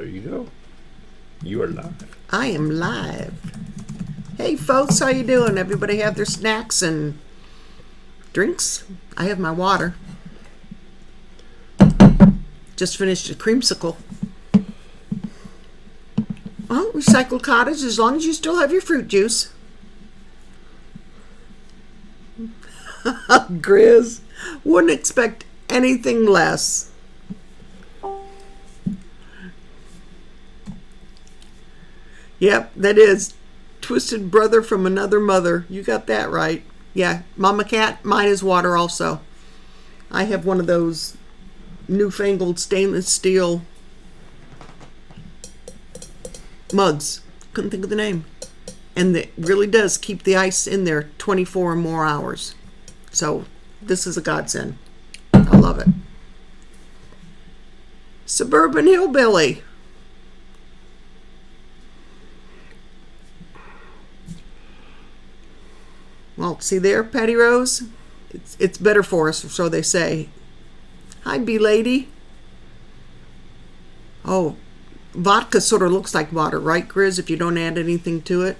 There you go. You are live. I am live. Hey folks, how you doing? Everybody have their snacks and drinks? I have my water. Just finished a creamsicle. Well, recycled cottage as long as you still have your fruit juice. Grizz, wouldn't expect anything less. Yep, that is twisted brother from another mother. You got that right. Yeah, Mama Cat, mine is water also. I have one of those newfangled stainless steel mugs. Couldn't think of the name. And it really does keep the ice in there 24 or more hours. So this is a godsend. I love it. Suburban Hillbilly. Well, see there, Patty Rose? It's better for us, so they say. Hi, B-Lady. Oh, vodka sort of looks like water, right, Grizz, if you don't add anything to it?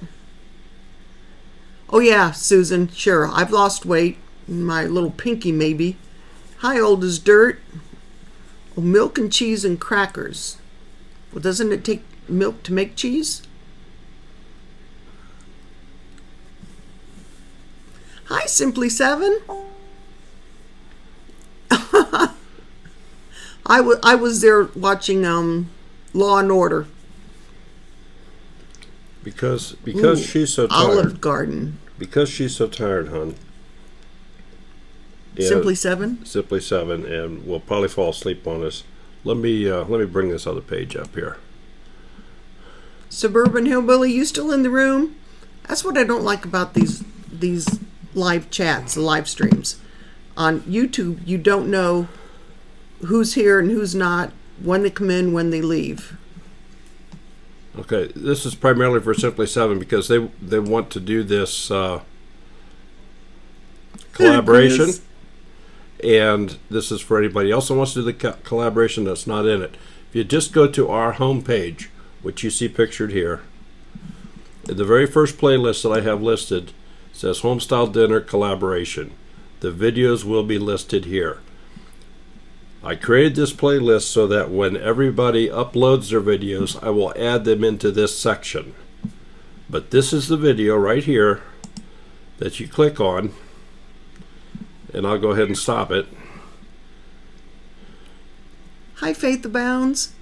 Oh, yeah, Susan, sure. I've lost weight. My little pinky, maybe. Hi, old as dirt. Oh, milk and cheese and crackers. Well, doesn't it take milk to make cheese? Hi, Simply Seven. I was there watching Law and Order. Because she's so tired. Olive Garden. Because she's so tired, hon. Simply Seven. Simply Seven, and we'll probably fall asleep on us. Let me bring this other page up here. Suburban Hillbilly, you still in the room? That's what I don't like about these live chats, live streams. On YouTube, you don't know who's here and who's not, when they come in, when they leave. Okay, this is primarily for Simply Seven because they want to do this collaboration, and this is for anybody else who wants to do the collaboration that's not in it. If you just go to our homepage, which you see pictured here, the very first playlist that I have listed says Homestyle Dinner Collaboration. The videos will be listed here. I created this playlist so that when everybody uploads their videos, I will add them into this section. But this is the video right here that you click on, and I'll go ahead and stop it. Hi, Faith Abounds.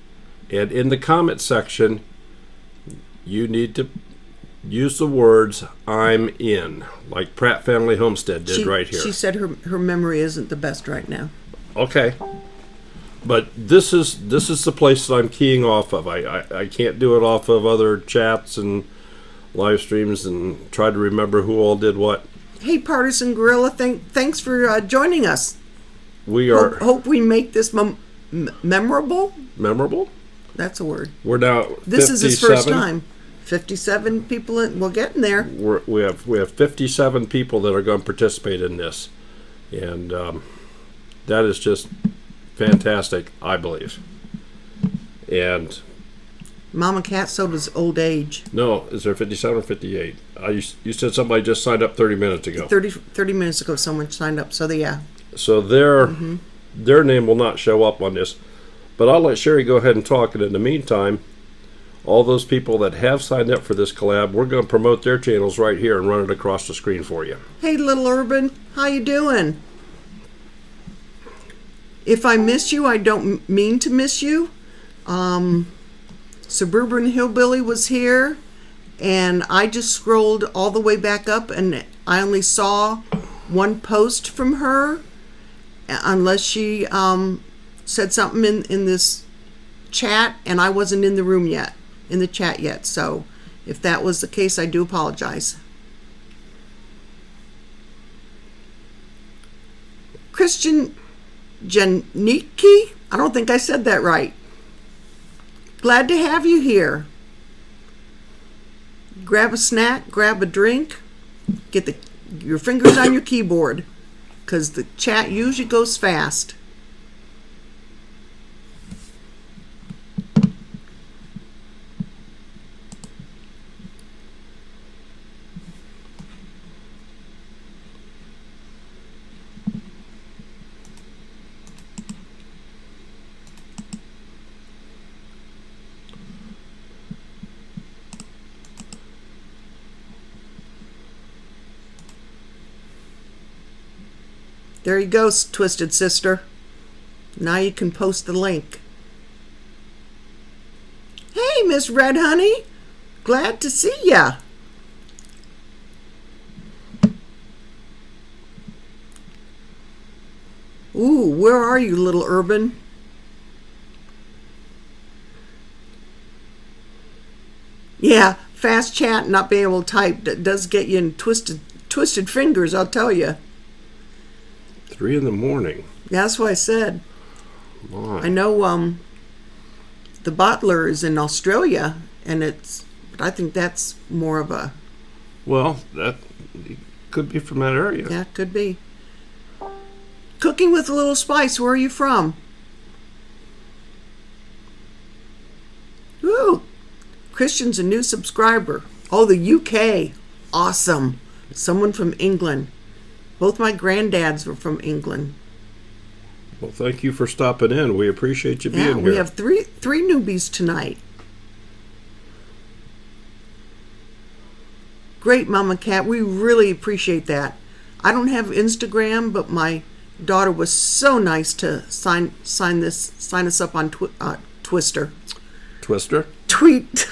And in the comment section, you need to use the words "I'm in," like Pratt Family Homestead did right here. She said her memory isn't the best right now. Okay, but this is the place that I'm keying off of. I can't do it off of other chats and live streams and try to remember who all did what. Hey, Partisan Gorilla, thanks for joining us. We are hope we make this memorable. Memorable. That's a word. We're now. This 57. Is his first time. 57 people in, we're getting there. We have 57 people that are going to participate in this, and that is just fantastic, I believe. And Mama Cat, so does old age. No, is there 57 or 58? You said somebody just signed up 30 minutes ago. 30 minutes ago someone signed up, so yeah. So their name will not show up on this, but I'll let Sherry go ahead and talk, and in the meantime, all those people that have signed up for this collab, we're going to promote their channels right here and run it across the screen for you. Hey, Little Urban, how you doing? If I miss you, I don't mean to miss you. Suburban Hillbilly was here, and I just scrolled all the way back up, and I only saw one post from her, unless she said something in this chat, and I wasn't in the room yet. In the chat yet, so if that was the case, I do apologize. Christian Janiki, I don't think I said that right. Glad to have you here. Grab a snack, grab a drink, get your fingers on your keyboard, because the chat usually goes fast. There you go, Twisted Sister. Now you can post the link. Hey, Miss Red Honey. Glad to see ya. Ooh, where are you, little Urban? Yeah, fast chat and not being able to type does get you in twisted fingers, I'll tell you. 3 in the morning. Yeah, that's what I said. My. I know the bottler is in Australia, and I think that's more of a... Well, that could be from that area. Yeah, could be. Cooking with a Little Spice, where are you from? Ooh, Christian's a new subscriber. Oh, the UK. Awesome. Someone from England. Both my granddads were from England. Well, thank you for stopping in. We appreciate you being here. We have three newbies tonight. Great, Mama Cat. We really appreciate that. I don't have Instagram, but my daughter was so nice to sign us up on Twister. Twister? Tweet.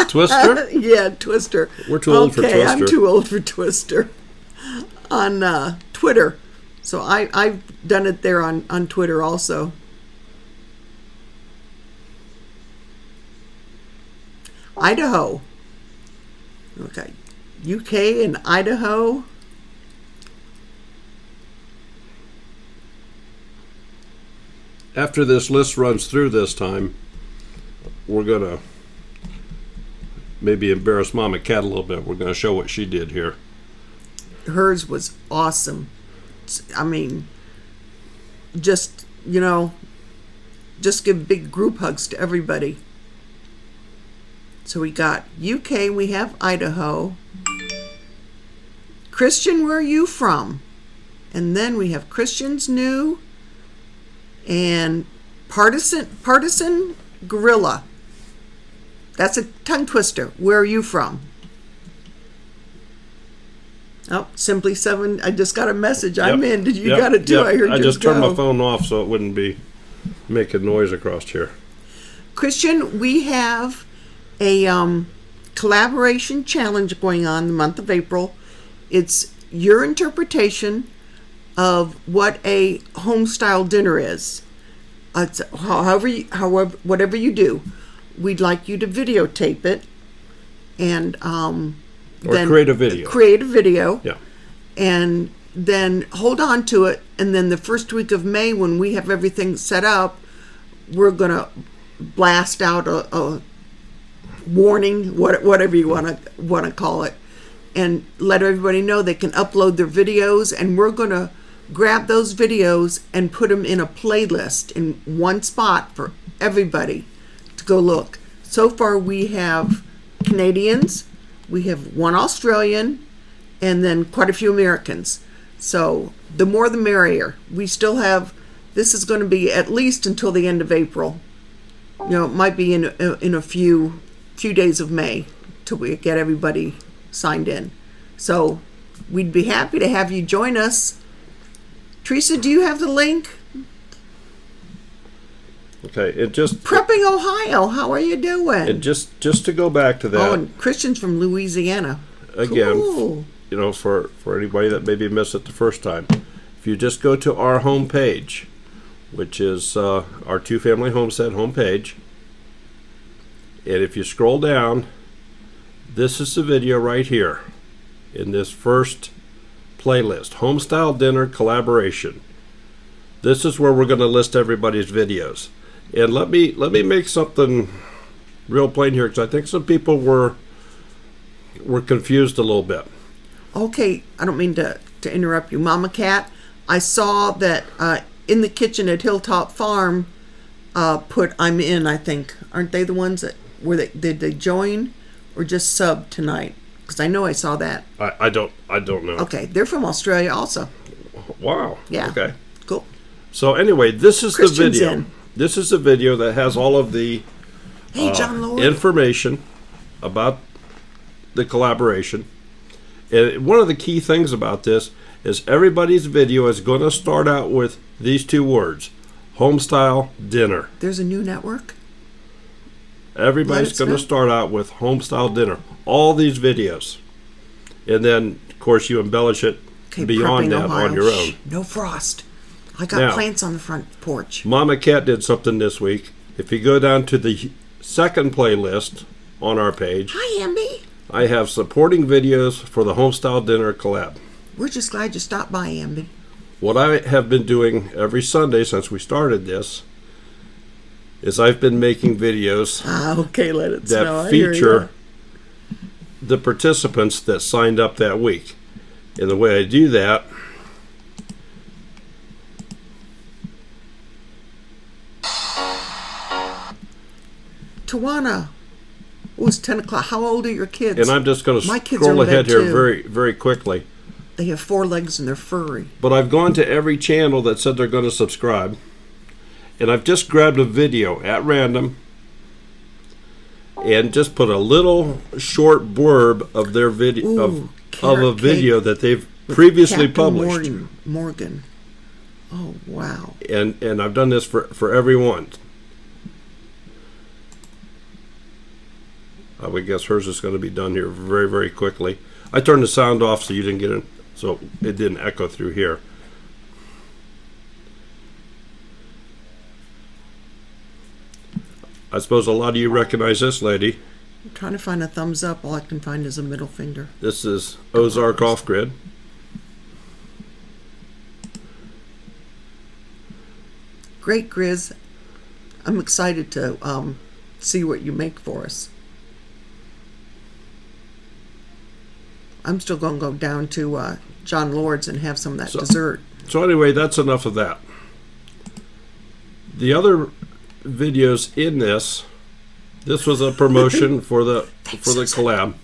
Twister? Yeah, Twister. We're too old for Twister. Okay, I'm too old for Twister. On Twitter. So I've done it there on Twitter also. Idaho. Okay. UK and Idaho. After this list runs through this time, we're going to maybe embarrass Mama Cat a little bit. We're going to show what she did here. Hers was awesome. I mean, just give big group hugs to everybody. So we got UK, we have Idaho. Christian, where are you from? And then we have Christian's new and Partisan Gorilla. That's a tongue twister. Where are you from? Oh, Simply 7. I just got a message. I'm in. Did you got it too? I heard I yours just turned go. my phone off so it wouldn't be making noise across here. Christian, we have a collaboration challenge going on the month of April. It's your interpretation of what a home style dinner is. It's whatever you do, we'd like you to videotape it and then create a video. Create a video. Yeah. And then hold on to it. And then the first week of May, when we have everything set up, we're gonna blast out a warning, whatever you want to call it, and let everybody know they can upload their videos. And we're gonna grab those videos and put them in a playlist in one spot for everybody to go look. So far, we have Canadians. We have one Australian, and then quite a few Americans. So the more the merrier. We still have, this is going to be at least until the end of April. It might be in a few days of May till we get everybody signed in. So we'd be happy to have you join us. Teresa, do you have the link? Okay, Prepping Ohio. How are you doing? And just to go back to that. Oh, and Christian's from Louisiana. Again, cool. For anybody that maybe missed it the first time, if you just go to our homepage, which is our Two Family Homestead homepage, and if you scroll down, this is the video right here in this first playlist, Homestyle Dinner Collaboration. This is where we're going to list everybody's videos. And let me make something real plain here, because I think some people were confused a little bit. Okay, I don't mean to interrupt you, Mama Cat. I saw that in the kitchen at Hilltop Farm put I'm in. I think, aren't they the ones that did they join or just sub tonight? Because I know I saw that. I don't know. Okay, they're from Australia also. Wow. Yeah. Okay. Cool. So anyway, this is Christian's the video. in. This is the video that has all of the Hey, John Lord. information about the collaboration. And one of the key things about this is everybody's video is going to start out with these two words: homestyle dinner. There's a new network? Everybody's going to start out with homestyle dinner. All these videos. And then, of course, you embellish it beyond that on your own. No frost. I got plants on the front porch. Mama Cat did something this week. If you go down to the second playlist on our page. Hi, Amby. I have supporting videos for the Homestyle Dinner collab. We're just glad you stopped by, Amby. What I have been doing every Sunday since we started this is I've been making videos that feature the participants that signed up that week. And the way I do that Tawana, it was 10 o'clock. How old are your kids? And I'm just going to scroll ahead here very, very quickly. They have 4 legs and they're furry. But I've gone to every channel that said they're going to subscribe. And I've just grabbed a video at random and just put a little short blurb of their video of a video that they've previously published. Morgan. Oh, wow. And I've done this for everyone. I would guess hers is going to be done here very, very quickly. I turned the sound off so you didn't get it, so it didn't echo through here. I suppose a lot of you recognize this lady. I'm trying to find a thumbs up. All I can find is a middle finger. This is Ozark Off Grid. Great, Grizz. I'm excited to see what you make for us. I'm still going to go down to John Lord's and have some of that dessert. So anyway, that's enough of that. The other videos in this was a promotion for the collab.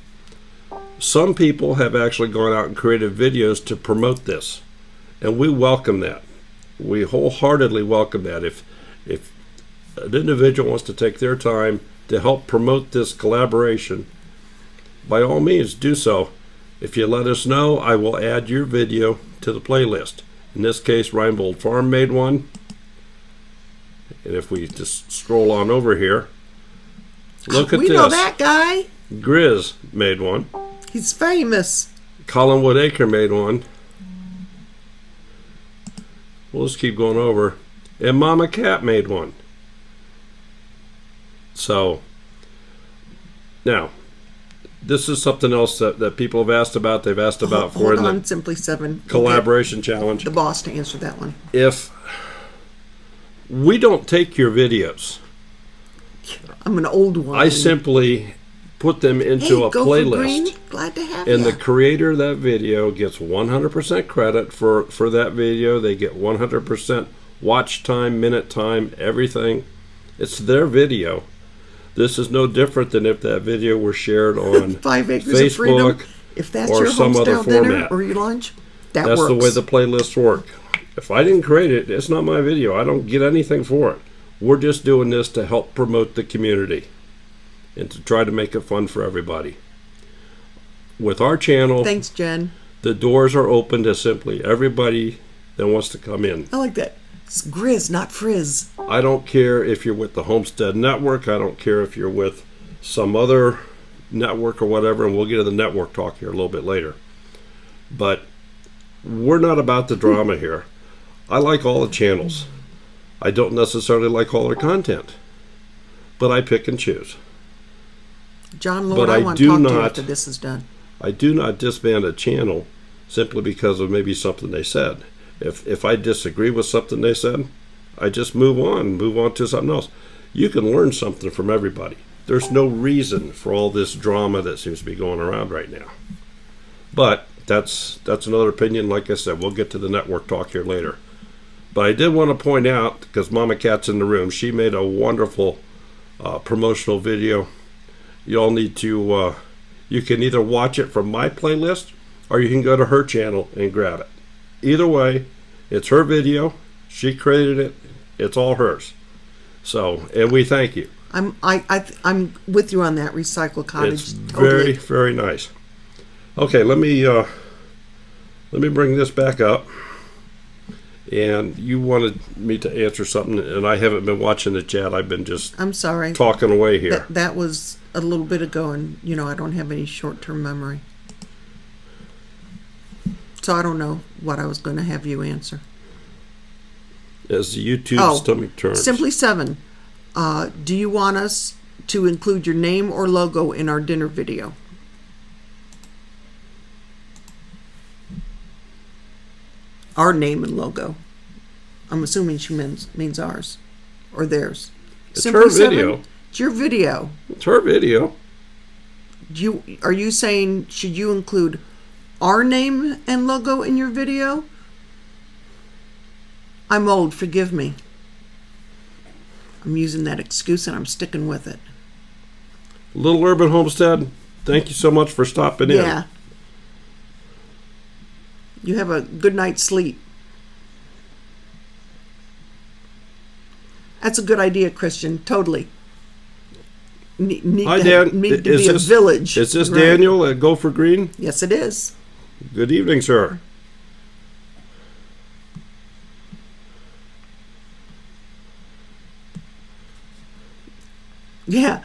Some people have actually gone out and created videos to promote this, and we welcome that. We wholeheartedly welcome that. If an individual wants to take their time to help promote this collaboration, by all means do so. If you let us know, I will add your video to the playlist. In this case, Reinbold Farm made one. And if we just scroll on over here, look at this. We know that guy. Grizz made one. He's famous. Collinwood Acre made one. We'll just keep going over. And Mama Cat made one. So, now, this is something else that people have asked about. They've asked about for in the Simply 7 collaboration challenge. The boss to answer that one. If we don't take your videos, I'm an old one. I simply put them into a playlist. Glad to have and the creator of that video gets 100% credit for that video. They get 100% watch time, minute time, everything. It's their video. This is no different than if that video were shared on 5 Acres of Freedom. Facebook if that's or your some other homestyle dinner format. or your lunch, That's works. the way the playlists work. If I didn't create it, it's not my video. I don't get anything for it. We're just doing this to help promote the community and to try to make it fun for everybody. With our channel, Thanks, Jen. the doors are open to simply everybody that wants to come in. I like that. It's Grizz, not Frizz. I don't care if you're with the Homestead Network. I don't care if you're with some other network or whatever, and we'll get to the network talk here a little bit later. But we're not about the drama here. I like all the channels. I don't necessarily like all their content, but I pick and choose. John Lord, But I I want do to talk to you not- after this is done. I do not disband a channel simply because of maybe something they said. If I disagree with something they said, I just move on to something else. You can learn something from everybody. There's no reason for all this drama that seems to be going around right now. But that's another opinion. Like I said, we'll get to the network talk here later. But I did want to point out, because Mama Cat's in the room, she made a wonderful promotional video. You all need to, you can either watch it from my playlist or you can go to her channel and grab it. Either way, it's her video. She created it. It's all hers. So, and we thank you. I'm with you on that. Recycle Cottage. It's very, very nice. Okay, let me bring this back up. And you wanted me to answer something, and I haven't been watching the chat. I've been just I'm sorry. talking away here. That was a little bit ago, and I don't have any short-term memory. So I don't know what I was going to have you answer. As the YouTube stomach turns. Simply 7. Do you want us to include your name or logo in our dinner video? Our name and logo. I'm assuming she means ours or theirs. It's Simply her video. 7, it's your video. It's her video. Are you saying should you include our name and logo in your video? I'm old, forgive me. I'm using that excuse and I'm sticking with it. Little Urban Homestead, thank you so much for stopping in. Yeah. You have a good night's sleep. That's a good idea, Christian. Totally. Hi, Dan. Need to be a village. Is this right? Daniel at Go for Green? Yes, it is. Good evening, sir. Yeah.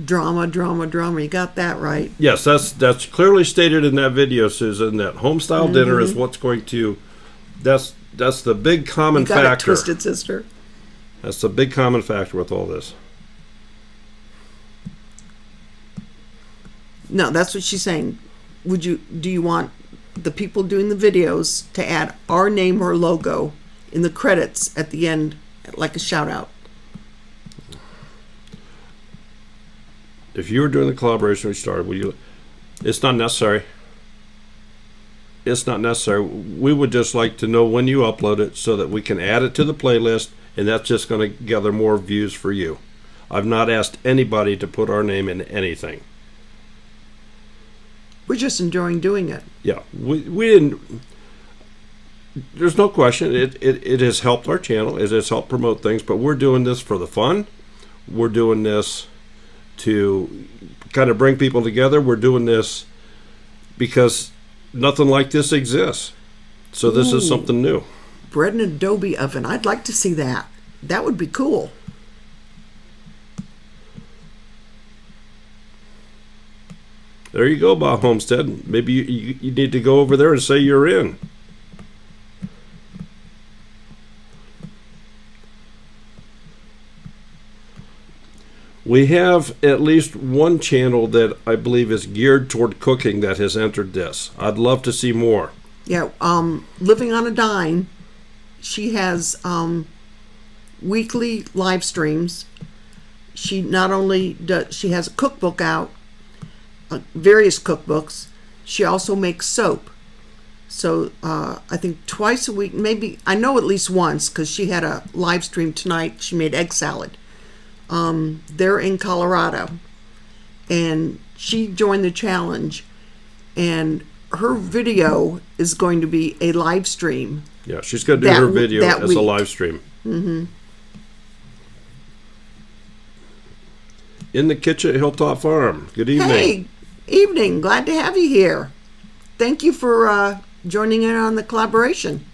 Drama. You got that right. Yes, that's clearly stated in that video, Susan, that homestyle dinner is what's going to that's the big common you got factor. It twisted, sister. That's the big common factor with all this. No, that's what she's saying. Do you want the people doing the videos to add our name or logo in the credits at the end, like a shout out? If you were doing the collaboration we started, it's not necessary. It's not necessary. We would just like to know when you upload it so that we can add it to the playlist, and that's just going to gather more views for you. I've not asked anybody to put our name in anything. We're just enjoying doing it. Yeah, we didn't. There's no question. It has helped our channel. It has helped promote things, but we're doing this for the fun. We're doing this to kind of bring people together. We're doing this because nothing like this exists. So this is something new. Bread in an adobe oven. I'd like to see that. That would be cool. There you go, Bob Homestead. Maybe you need to go over there and say you're in. We have at least one channel that I believe is geared toward cooking that has entered this. I'd love to see more. Yeah, Living on a Dime, she has weekly live streams. She not only she has a cookbook out, various cookbooks. She also makes soap. So I think twice a week, maybe, I know at least once, because she had a live stream tonight. She made egg salad. They're in Colorado, and she joined the challenge, and her video is going to be a live stream. Yeah, she's going to do her video as week. a live stream. Mm-hmm. In the kitchen at Hilltop Farm. Good evening. Hey, evening. Glad to have you here. Thank you for joining in on the collaboration.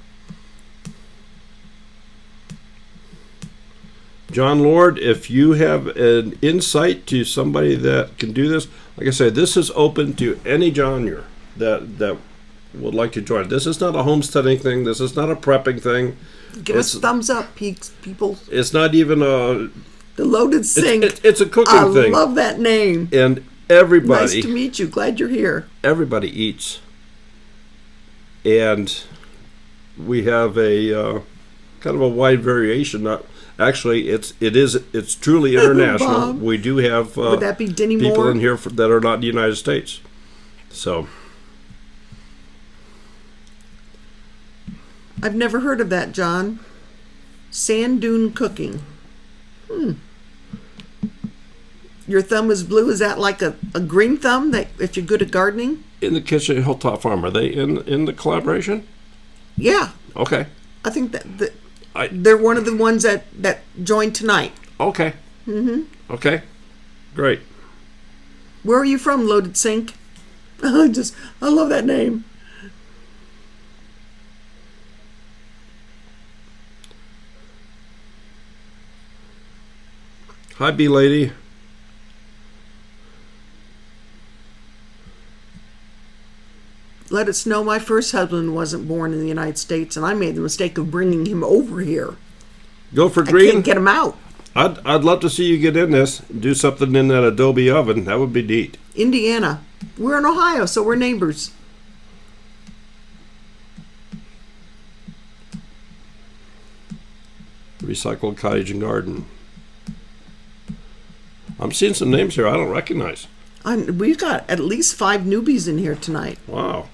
John Lord, if you have an insight to somebody that can do this, like I said, this is open to any genre that would like to join. This is not a homesteading thing. This is not a prepping thing. Give us a thumbs up, people. It's not even a... The Loaded Sink. It's a cooking thing. I love that name. And everybody... Nice to meet you. Glad you're here. Everybody eats. And we have a kind of a wide variation. Actually, it's truly international. Bob, we do have would that be Denny people Moore? in here that are not in the United States. So I've never heard of that, John. Sand dune cooking. Your thumb is blue. Is that like a green thumb that if you're good at gardening? in the kitchen at Hilltop Farm, are they in the collaboration? Yeah. Okay. I think that they're one of the ones that joined tonight. Okay. Mm-hmm. Okay. Great. Where are you from, Loaded Sink? I love that name. Hi, B lady. Let us know my first husband wasn't born in the United States, and I made the mistake of bringing him over here. Go for I green. can't get him out. I'd love to see you get in this, do something in that Adobe oven. That would be neat. Indiana. We're in Ohio, so we're neighbors. Recycled cottage and garden. I'm seeing some names here I don't recognize. We've got at least 5 newbies in here tonight. Wow.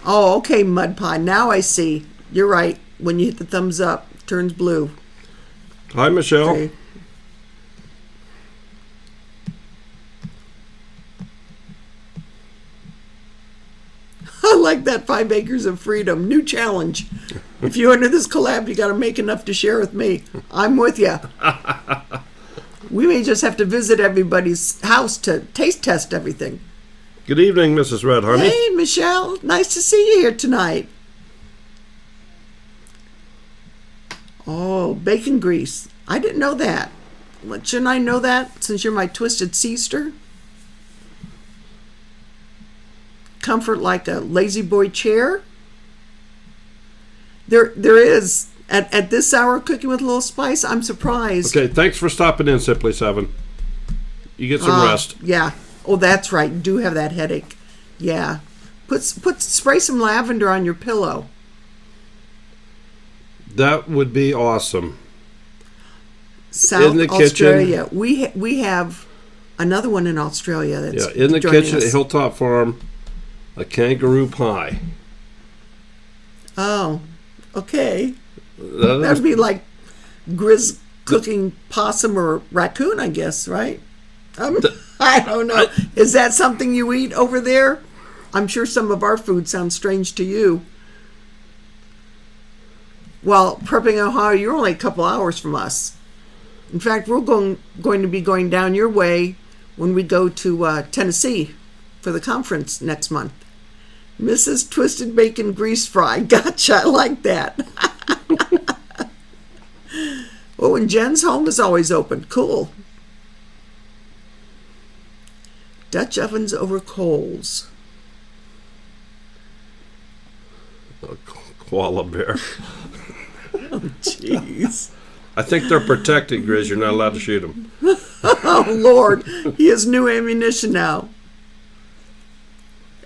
Oh, okay, Mud Pie. Now I see. You're right. When you hit the thumbs up, it turns blue. Hi, Michelle. Okay. I like that 5 acres of freedom. New challenge. If you enter this collab, you got to make enough to share with me. I'm with you. We may just have to visit everybody's house to taste test everything. Good evening, Mrs. Red Honey. Hey, Michelle. Nice to see you here tonight. Oh, bacon grease. I didn't know that. Well, shouldn't I know that since you're my twisted sister? Comfort like a lazy boy chair. There is at this hour cooking with a little spice. I'm surprised. Okay, thanks for stopping in, Simply 7. You get some rest. Yeah. Oh, that's right. You do have that headache. Yeah. Spray some lavender on your pillow. That would be awesome. South in the Australia. kitchen. We have another one in Australia that's in the joining kitchen us. at Hilltop Farm, a kangaroo pie. Oh, okay. That'd be like Grizz cooking possum or raccoon, I guess, right? I don't know. Is that something you eat over there? I'm sure some of our food sounds strange to you. Well, Prepping Ohio, you're only a couple hours from us. In fact, we're going to be going down your way when we go to Tennessee for the conference next month. Mrs. Twisted Bacon Grease Fry. Gotcha. I like that. Oh, and Jen's home is always open. Cool. Dutch ovens over coals. A koala bear. Oh, jeez. I think they're protected, Grizz. You're not allowed to shoot them. Oh, Lord. He has new ammunition now.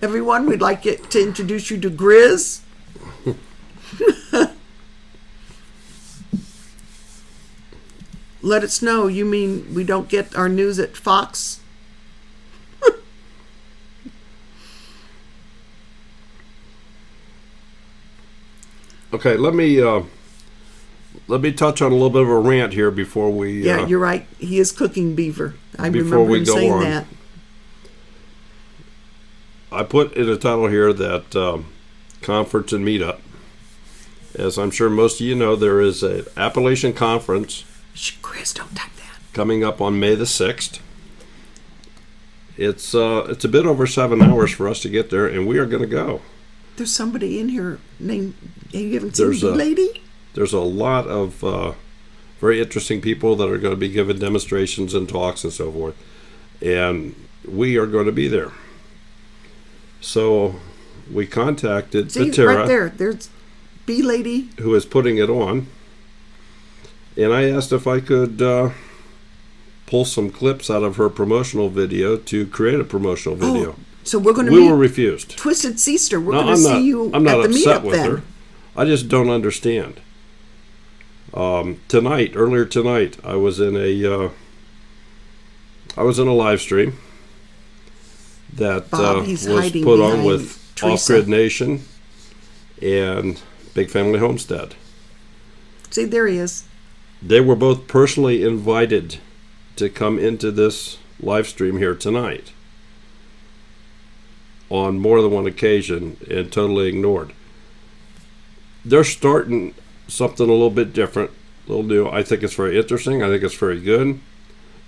Everyone, we'd like to introduce you to Grizz. Let us know. You mean we don't get our news at Fox? Okay, let me touch on a little bit of a rant here before we. Yeah, you're right. He is cooking beaver. I before remember we him go saying on. that. I put in the title here that conference and meetup. As I'm sure most of you know, there is an Appalachian Conference. Shh, Chris, don't type that. Coming up on May the 6th. It's a bit over 7 hours for us to get there, and we are going to go. There's somebody in here named. You haven't seen the lady? There's a lot of very interesting people that are going to be giving demonstrations and talks and so forth, and we are going to be there. So we contacted Tara, right there. There's B lady who is putting it on, and I asked if I could pull some clips out of her promotional video to create a promotional video. So we're going to We were refused. Twisted Sister. We're No, going to see you I'm not at the upset meetup with then. her. I just don't understand. Earlier tonight, I was in a live stream that Bob, was hiding put on behind with Teresa. Off Grid Nation and Big Family Homestead. See, there he is. They were both personally invited to come into this live stream here tonight on more than one occasion and totally ignored. They're starting something a little bit different, a little new. I think it's very interesting. I think it's very good.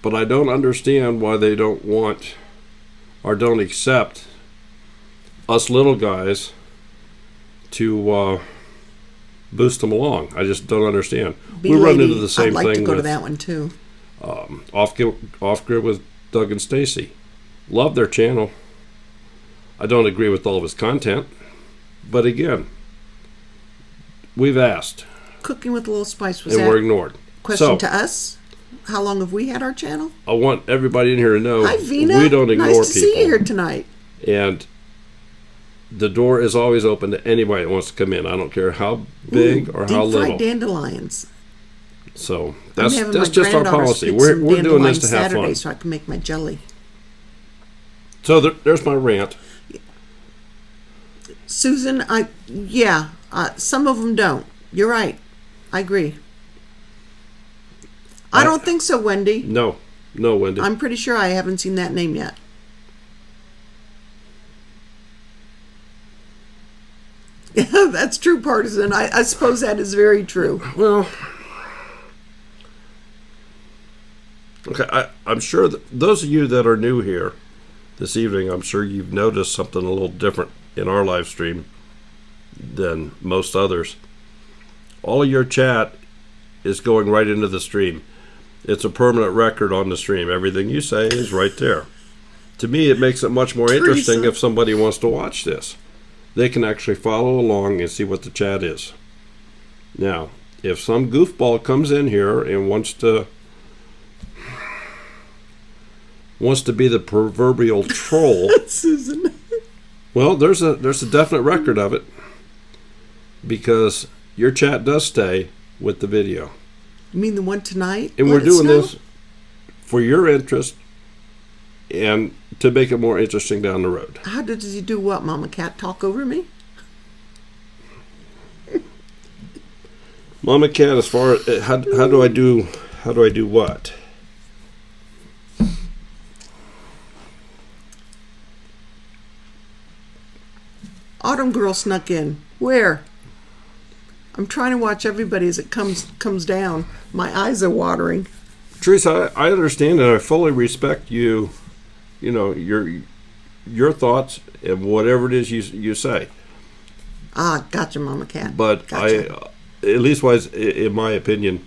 But I don't understand why they don't want or don't accept us little guys to boost them along. I just don't understand. We run into the same I'd like thing to go to with that one too. Off Grid with Doug and Stacy. Love their channel. I don't agree with all of his content, but again, we've asked. Cooking with a Little Spice was and that we're ignored. question to us? How long have we had our channel? I want everybody in here to know Hi, Vina. we don't ignore nice to people. see you here tonight. And the door is always open to anybody that wants to come in. I don't care how big or how Deep fried little. dandelions. So I'm that's having my just our granddaughter policy. speak We're some doing this dandelion to have Saturday fun. so I can make my jelly. So there's my rant. Susan, some of them don't. You're right. I agree. I don't think so, Wendy. No, Wendy. I'm pretty sure I haven't seen that name yet. Yeah, that's true, partisan. I suppose that is very true. Well, okay, I'm sure that those of you that are new here this evening, I'm sure you've noticed something a little different in our live stream than most others. All of your chat is going right into the stream. It's a permanent record on the stream. Everything you say is right there. To me, it makes it much more interesting if somebody wants to watch this. They can actually follow along and see what the chat is. Now, if some goofball comes in here and wants to be the proverbial troll, Susan. well, there's a definite record of it, because your chat does stay with the video. You mean the one tonight? And we're doing this for your interest and to make it more interesting down the road. How does he do what, Mama Cat? Talk over me? Mama Cat, as far as how do I do what? Autumn Girl snuck in. Where? I'm trying to watch everybody as it comes down. My eyes are watering. Teresa, I understand and I fully respect you. You know, your thoughts and whatever it is you say. Ah, gotcha, Mama Cat. But gotcha. At least wise, in my opinion,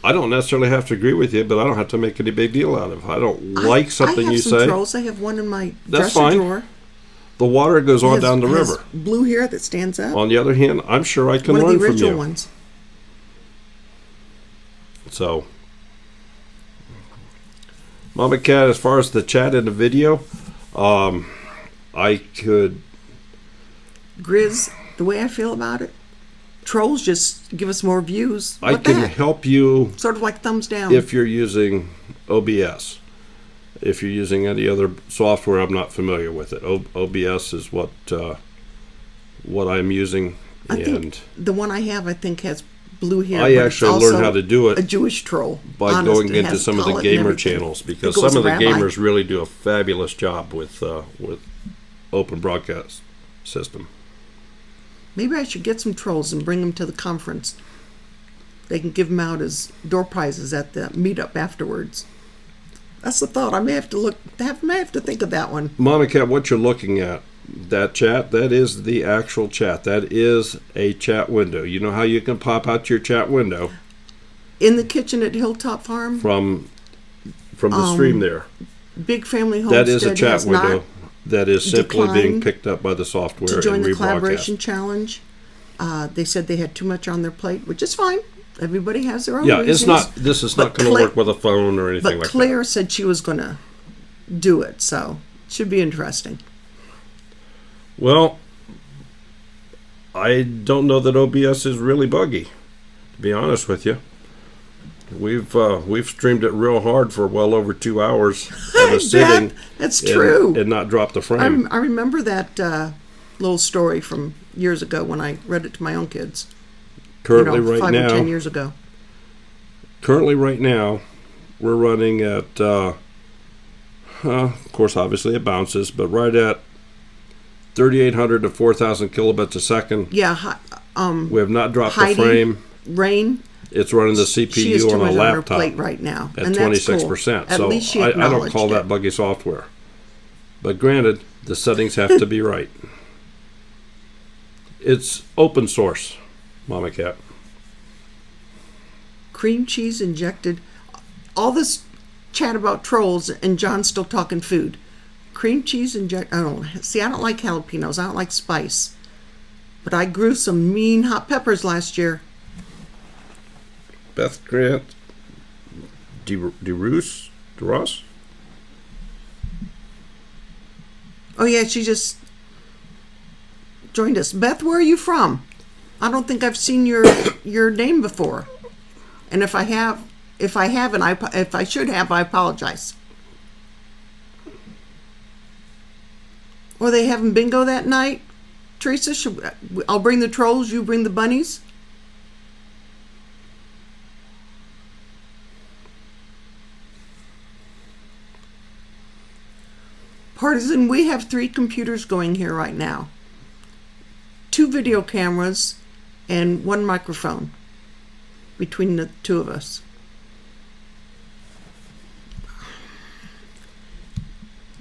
I don't necessarily have to agree with you, but I don't have to make any big deal out of it. I don't like something you say. I have some trolls. I have one in my That's dresser fine. drawer. The water goes on down the river. Blue hair that stands up. On the other hand, I'm sure I can one learn of the from original you. Ones. So, Mama Cat, as far as the chat and the video, I could... Grizz, the way I feel about it, trolls just give us more views. I can help you... Sort of like thumbs down. If you're using OBS. If you're using any other software, I'm not familiar with it. OBS is what I'm using. I think the one I have, has blue hair. I actually learned how to do it. A Jewish troll. By going into some of the gamer channels, because some of the gamers really do a fabulous job with open broadcast system. Maybe I should get some trolls and bring them to the conference. They can give them out as door prizes at the meetup afterwards. That's the thought. I may have to think of that one. Mama Cat, what you're looking at, that chat, that is the actual chat. That is a chat window. You know how you can pop out your chat window? In the kitchen at Hilltop Farm? From the stream there. Big Family Homestead. That is a chat window that is simply being picked up by the software to join and the rebroadcast. collaboration challenge. They said they had too much on their plate, which is fine. Everybody has their own reasons. This is not going to work with a phone or anything like that. But Claire said she was going to do it, so it should be interesting. Well, I don't know that OBS is really buggy, to be honest with you. We've streamed it real hard for well over 2 hours at a sitting. That's true. And not drop the frame. I remember that little story from years ago when I read it to my own kids. Currently, 5 or 10 years ago. Currently, right now, we're running at, of course, obviously it bounces, but right at 3,800 to 4,000 kilobits a second. Yeah. We have not dropped the frame. Rain. It's running the CPU on a laptop on her plate right now, at 26%. Cool. At least she I don't call it. that buggy software. But granted, The settings have to be right. It's open source, Mama Cat. Cream cheese injected. All this chat about trolls and John's still talking food. Cream cheese inject. I don't see. I don't like jalapenos. I don't like spice. But I grew some mean hot peppers last year. Beth Grant, DeRoos. Oh yeah, she just joined us. Beth, where are you from? I don't think I've seen your name before. And if I haven't, if I should have, I apologize. Or they having bingo that night? Teresa, I'll bring the trolls, you bring the bunnies? Partisan, we have 3 computers going here right now. 2 video cameras and 1 microphone between the 2 of us.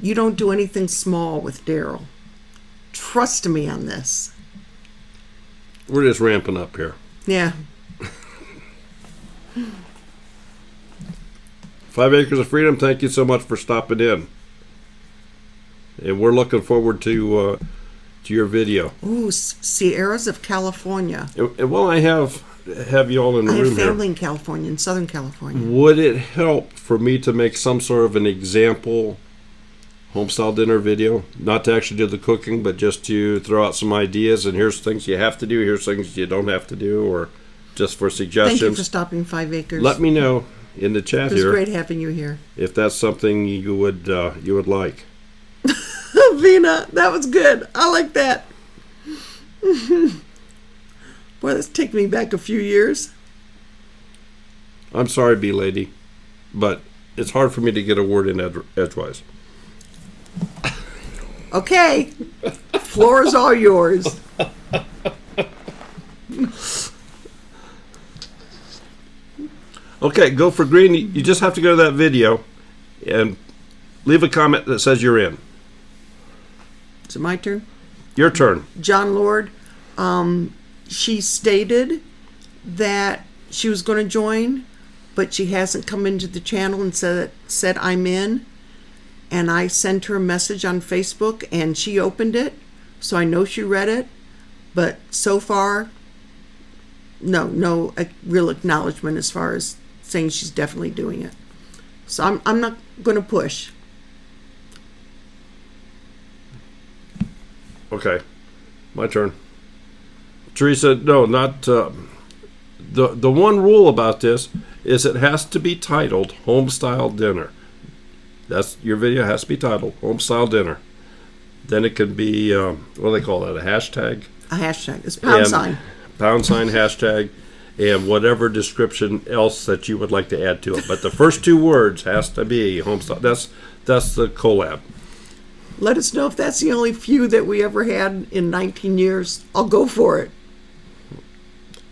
You don't do anything small with Daryl. Trust me on this. We're just ramping up here. Yeah. 5 Acres of Freedom, thank you so much for stopping in. And we're looking forward to your video. Ooh, Sierras of California. And while I have you all in the I room have family here, in California, in Southern California. would it help for me to make some sort of an example homestyle dinner video? Not to actually do the cooking, but just to throw out some ideas, and here's things you have to do, here's things you don't have to do, or just for suggestions. Thank you for stopping 5 Acres. Let me know in the chat It was here great having you here. if that's something you would like. Vina, that was good. I like that. Boy, that's taking me back a few years. I'm sorry, B lady, but it's hard for me to get a word in edgewise. Okay. Floor is all yours. Okay, go for green. You just have to go to that video and leave a comment that says you're in. Is it my turn? Your turn. John Lord, she stated that she was going to join, but she hasn't come into the channel and said I'm in. And I sent her a message on Facebook, and she opened it, so I know she read it. But so far, no real acknowledgement as far as saying she's definitely doing it. So I'm not going to push. Okay, my turn. Teresa, no, not the one rule about this is it has to be titled Homestyle Dinner. That's your video has to be titled Homestyle Dinner. Then it can be what do they call that? A hashtag. A hashtag. It's pound sign. Pound sign hashtag, and whatever description else that you would like to add to it. But the first 2 words has to be Homestyle. That's the collab. Let us know if that's the only few that we ever had in 19 years. I'll go for it.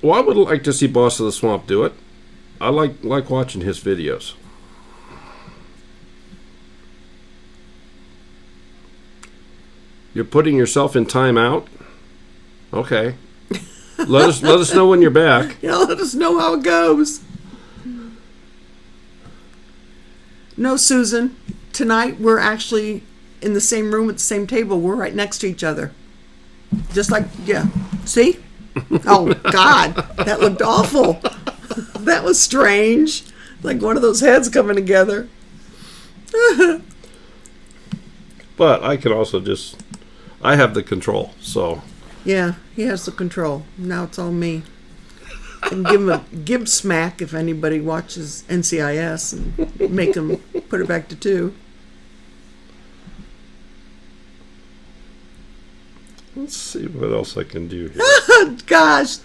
Well, I would like to see Boss of the Swamp do it. I like watching his videos. You're putting yourself in timeout? Okay. Let us know when you're back. Let us know how it goes. No, Susan. Tonight we're actually in the same room at the same table. We're right next to each other. Just like, yeah. See? Oh, God. That looked awful. That was strange. Like one of those heads coming together. But I can also I have the control, so. Yeah, he has the control. Now it's all me. I can give him a Gibb smack if anybody watches NCIS and make him put it back to 2. Let's see what else I can do here. Gosh.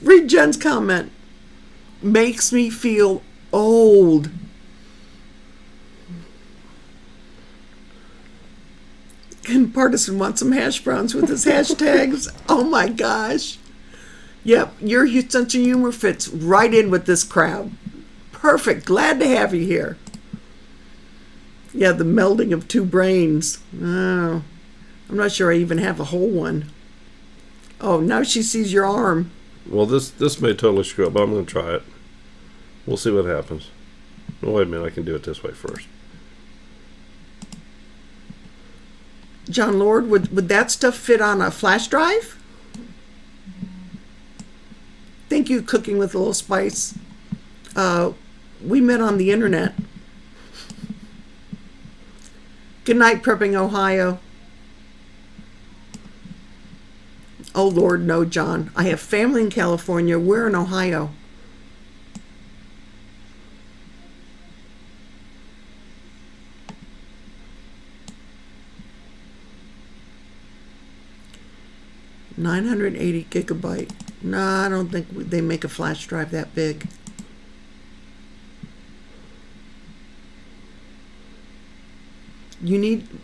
Read Jen's comment. Makes me feel old. And Partisan wants some hash browns with his hashtags. Oh my gosh. Yep, your sense of humor fits right in with this crowd. Perfect. Glad to have you here. Yeah, the melding of two brains. Oh, I'm not sure I even have a whole one. Oh, now she sees your arm. Well, this may totally screw up, but I'm going to try it. We'll see what happens. Oh, wait a minute, I can do it this way first. John Lord, would that stuff fit on a flash drive? Thank you, Cooking with a Little Spice. We met on the internet. Good night, Prepping Ohio. Oh, Lord, no, John. I have family in California. We're in Ohio. $980 gigabyte. No, I don't think they make a flash drive that big.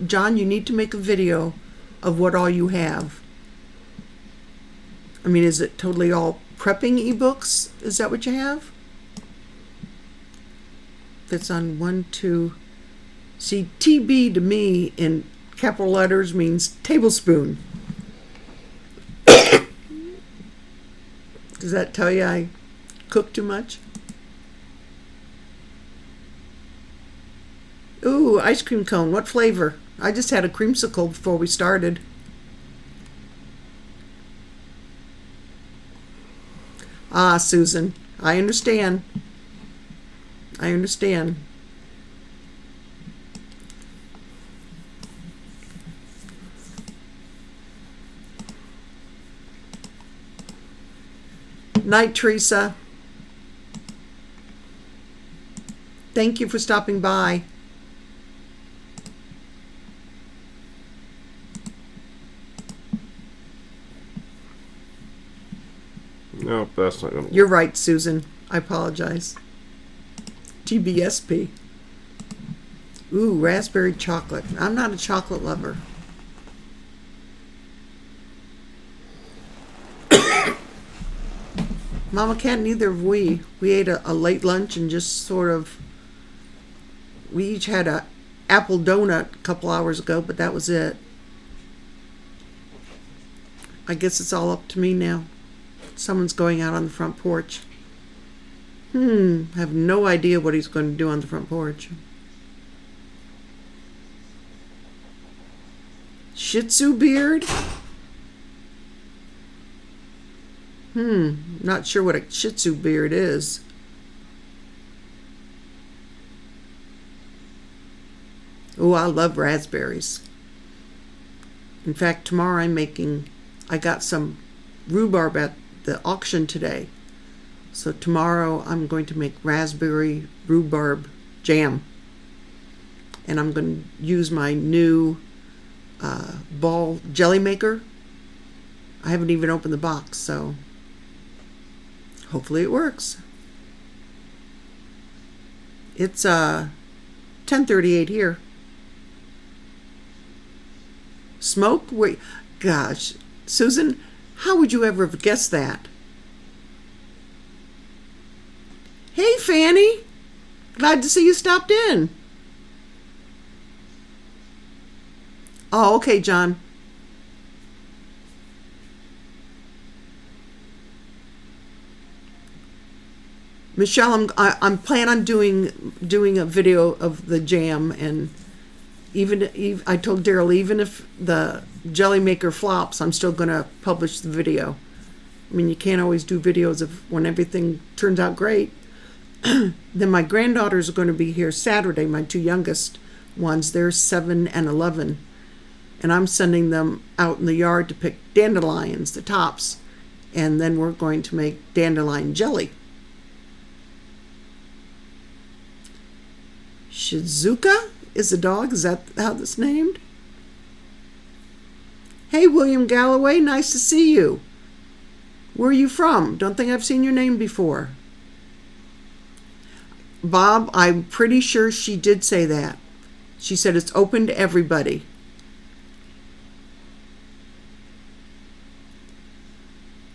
John, you need to make a video of what all you have. I mean, is it totally all prepping ebooks? Is that what you have? That's on 1, 2. See, TB to me in capital letters means tablespoon. Does that tell you I cook too much? Ooh, ice cream cone. What flavor? I just had a creamsicle before we started. Ah, Susan, I understand. I understand. Night, Teresa. Thank you for stopping by. No, that's not going to work. You're right, Susan. I apologize. TBSP. Ooh, raspberry chocolate. I'm not a chocolate lover. Mama Cat, neither have we. We ate a late lunch and just sort of... We each had a apple donut a couple hours ago, but that was it. I guess it's all up to me now. Someone's going out on the front porch. I have no idea what he's going to do on the front porch. Shih Tzu beard? Not sure what a Shih Tzu beard is. Oh, I love raspberries. In fact, tomorrow I got some rhubarb at the auction today. So tomorrow I'm going to make raspberry rhubarb jam. And I'm going to use my new ball jelly maker. I haven't even opened the box, so hopefully it works. It's 10:38 here. Smoke? Wait, gosh, Susan, how would you ever have guessed that? Hey, Fanny. Glad to see you stopped in. Oh, okay, John. Michelle, I'm planning on doing a video of the jam, and even I told Daryl, even if the jelly maker flops, I'm still going to publish the video. I mean, you can't always do videos of when everything turns out great. Then my granddaughters are going to be here Saturday, my two youngest ones. They're 7 and 11. And I'm sending them out in the yard to pick dandelions, the tops. And then we're going to make dandelion jelly. Shizuka is a dog. Is that how it's named? Hey, William Galloway. Nice to see you. Where are you from? Don't think I've seen your name before. Bob, I'm pretty sure she did say that. She said it's open to everybody.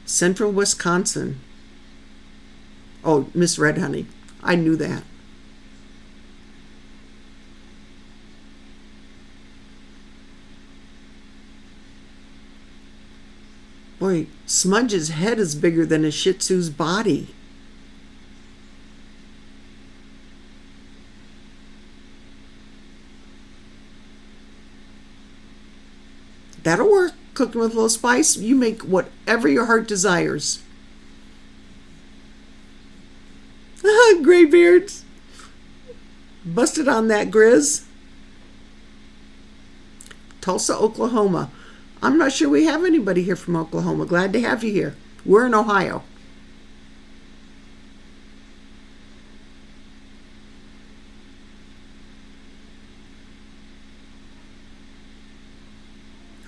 Central Wisconsin. Oh, Miss Red Honey. I knew that. Boy, Smudge's head is bigger than his Shih Tzu's body. That'll work. Cooking with a little spice, you make whatever your heart desires. Graybeards. Busted on that, Grizz. Tulsa, Oklahoma. I'm not sure we have anybody here from Oklahoma. Glad to have you here. We're in Ohio.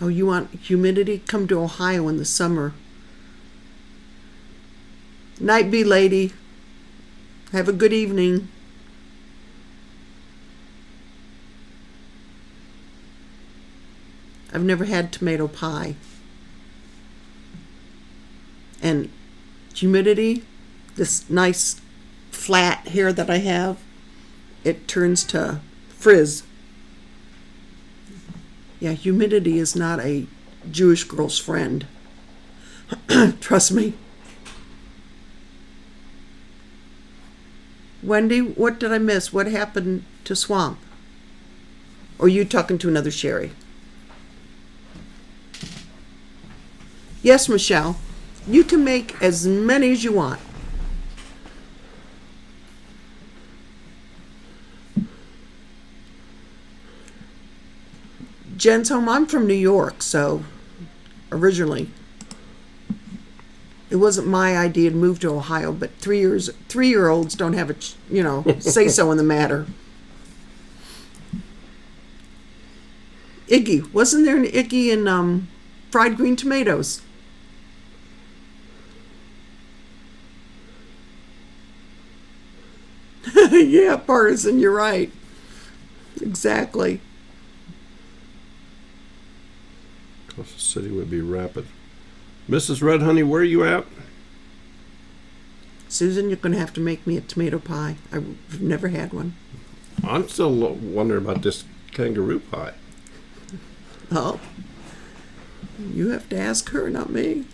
Oh, you want humidity? Come to Ohio in the summer. Night be, lady. Have a good evening. I've never had tomato pie. And humidity, this nice flat hair that I have, it turns to frizz. Yeah, humidity is not a Jewish girl's friend. Trust me. Wendy, what did I miss? What happened to Swamp? Or are you talking to another Sherry? Yes, Michelle. You can make as many as you want. Jen's home. I'm from New York, so originally it wasn't my idea to move to Ohio, but 3-year-olds don't have a say so in the matter. Iggy, wasn't there an Iggy in fried green tomatoes? Yeah, partisan, you're right. Exactly. Across the city would be rapid. Mrs. Red Honey, where are you at? Susan, you're going to have to make me a tomato pie. I've never had one. I'm still wondering about this kangaroo pie. Oh, you have to ask her, not me.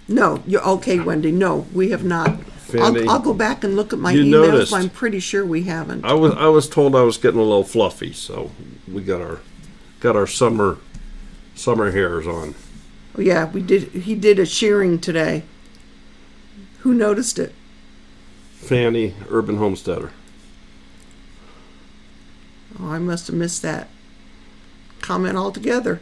No, you're okay, Wendy. No, we have not. Fanny, I'll go back and look at my you emails, noticed. but I'm pretty sure we haven't. I was told I was getting a little fluffy, so we got our summer hairs on. Oh yeah, we did. He did a shearing today. Who noticed it? Fanny, Urban Homesteader. Oh, I must have missed that comment altogether.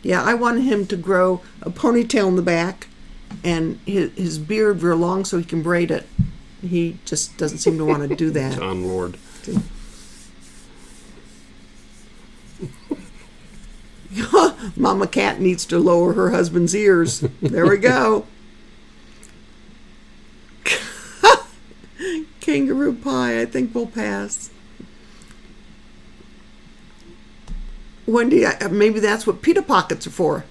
Yeah, I wanted him to grow a ponytail in the back and his beard real long so he can braid it. He just doesn't seem to want to do that. John Lord. Mama Cat needs to lower her husband's ears. There we go. Kangaroo pie, I think we'll pass. Wendy, maybe that's what pita pockets are for.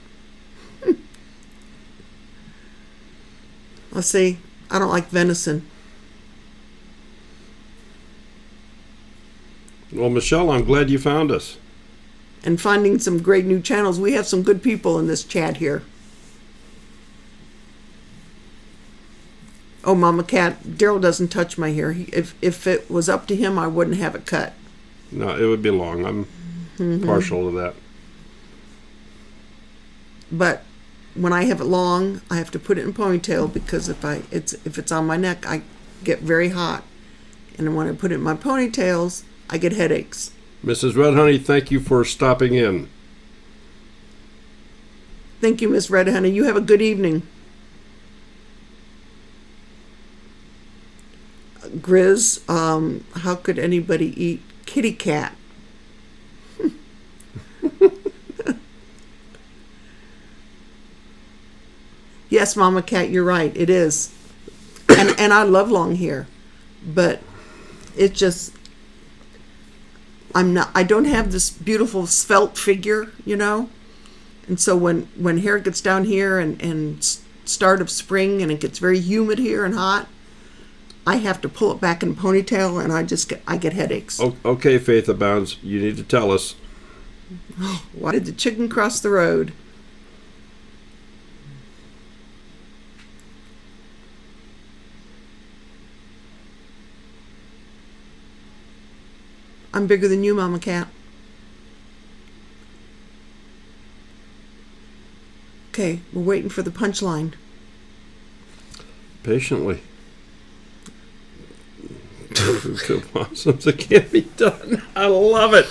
Let's see. I don't like venison. Well, Michelle, I'm glad you found us. And finding some great new channels. We have some good people in this chat here. Oh, Mama Cat, Daryl doesn't touch my hair. If it was up to him, I wouldn't have it cut. No, it would be long. I'm partial to that. But when I have it long, I have to put it in ponytail because if it's on my neck, I get very hot. And when I put it in my ponytails, I get headaches. Mrs. Red Honey, thank you for stopping in. Thank you, Miss Red Honey. You have a good evening. Grizz, how could anybody eat kitty cat? Yes, Mama Cat, you're right. It is. And I love long hair. But it just, I don't have this beautiful svelte figure, And so when hair gets down here and start of spring and it gets very humid here and hot, I have to pull it back in a ponytail, and I get headaches. Okay, Faith Abounds, you need to tell us. Why did the chicken cross the road? I'm bigger than you, Mama Cat. Okay, we're waiting for the punchline. Patiently. Two possums that can't be done. I love it.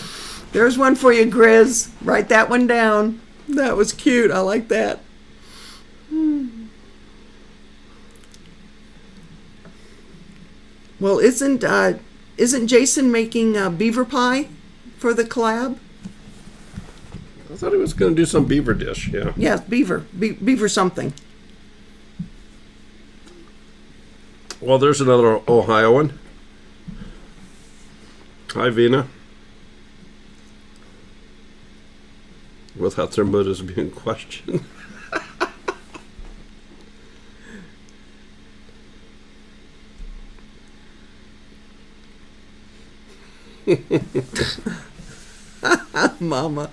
There's one for you, Grizz. Write that one down. That was cute. I like that. Well, isn't Jason making beaver pie for the collab? I thought he was going to do some beaver dish, yeah. Yeah, beaver something. Well, there's another Ohioan. Hi, Vina. Without their motives being questioned. Mama.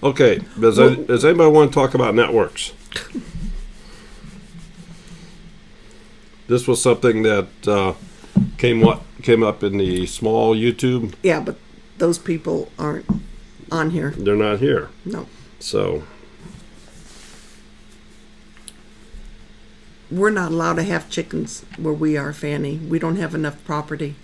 Okay, does anybody want to talk about networks? This was something that came up in the small YouTube. Yeah, but those people aren't on here. They're not here. No. So we're not allowed to have chickens where we are, Fanny. We don't have enough property.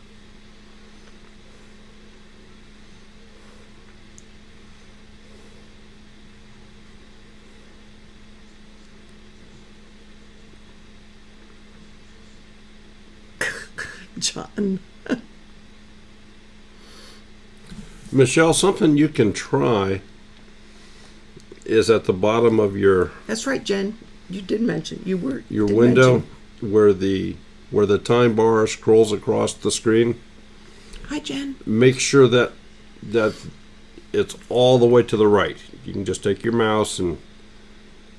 John. Michelle, something you can try is at the bottom of your That's right, Jen. You did mention your window where the time bar scrolls across the screen. Hi, Jen. Make sure that it's all the way to the right. You can just take your mouse and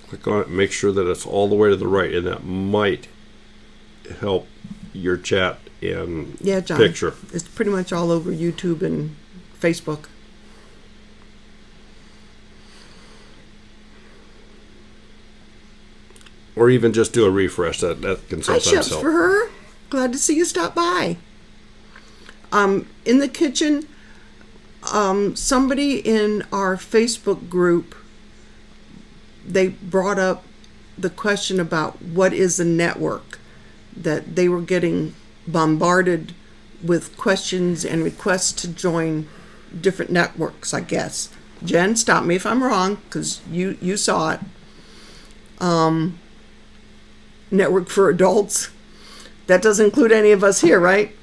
click on it. Make sure that it's all the way to the right, and that might help your chat and John, picture. It's pretty much all over YouTube and Facebook. Or even just do a refresh. That can Hi, sometimes chefs help. for her. Glad to see you stop by. In the kitchen, somebody in our Facebook group, they brought up the question about what is a network, that they were getting bombarded with questions and requests to join different networks, I guess. Jen, stop me if I'm wrong, because you saw it. Network for adults. That doesn't include any of us here, right?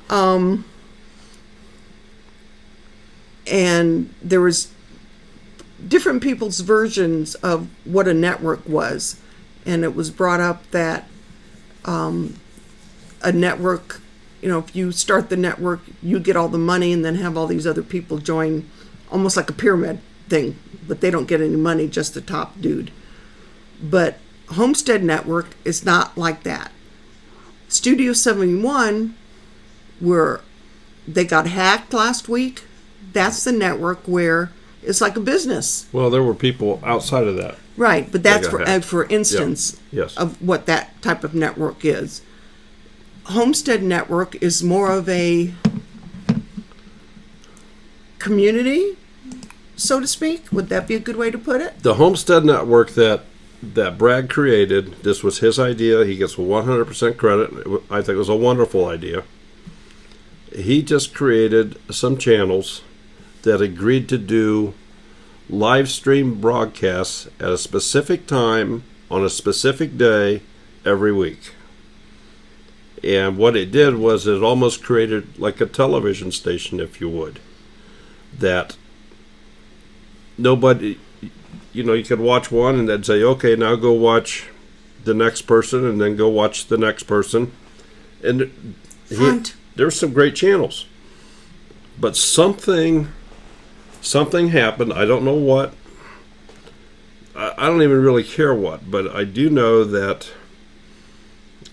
And there was different people's versions of what a network was. And it was brought up that a network, if you start the network, you get all the money and then have all these other people join, almost like a pyramid thing, but they don't get any money, just the top dude. But Homestead Network is not like that. Studio 71, where they got hacked last week, that's the network where it's like a business. Well, there were people outside of that. Right, but that's for instance Yes. of what that type of network is. Homestead Network is more of a community, so to speak. Would that be a good way to put it? The Homestead Network that Brad created, this was his idea. He gets 100% credit. I think it was a wonderful idea. He just created some channels that agreed to do live stream broadcasts at a specific time on a specific day every week. And what it did was it almost created like a television station, if you would, that nobody... you could watch one and then say, okay, now go watch the next person, and then go watch the next person. And there's some great channels. But something happened. I don't know what. I don't even really care what, but I do know that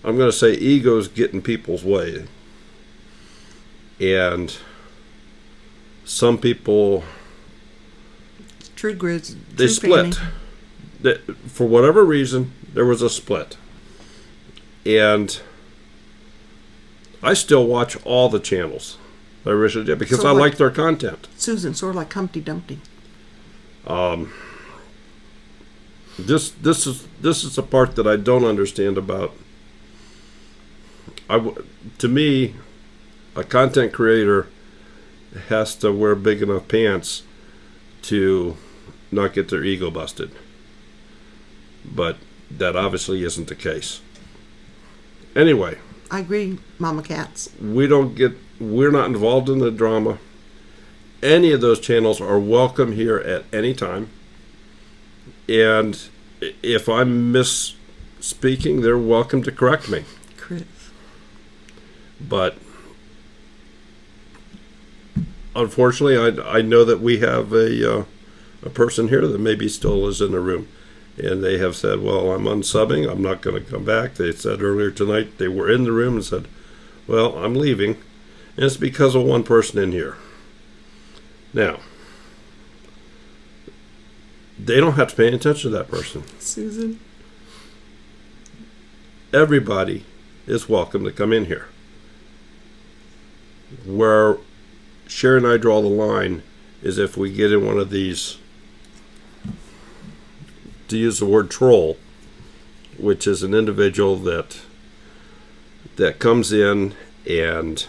I'm going to say egos get in people's way. And some people, True, Grizz. they True, split. Fanny. For whatever reason, there was a split. And I still watch all the channels. I originally did because So I what- like their content. Susan, sort of like Humpty Dumpty. This is the part that I don't understand about. To me, a content creator has to wear big enough pants to not get their ego busted. But that obviously isn't the case. Anyway, I agree, Mama Cats. we're not involved in the drama. Any of those channels are welcome here at any time. And if I'm misspeaking, they're welcome to correct me. Chris. But unfortunately, I know that we have a person here that maybe still is in the room. And they have said, well, I'm unsubbing. I'm not going to come back. They said earlier tonight they were in the room and said, well, I'm leaving. And it's because of one person in here. Now, they don't have to pay attention to that person. Susan. Everybody is welcome to come in here. Where Sherry and I draw the line is if we get in one of these, to use the word troll, which is an individual that comes in and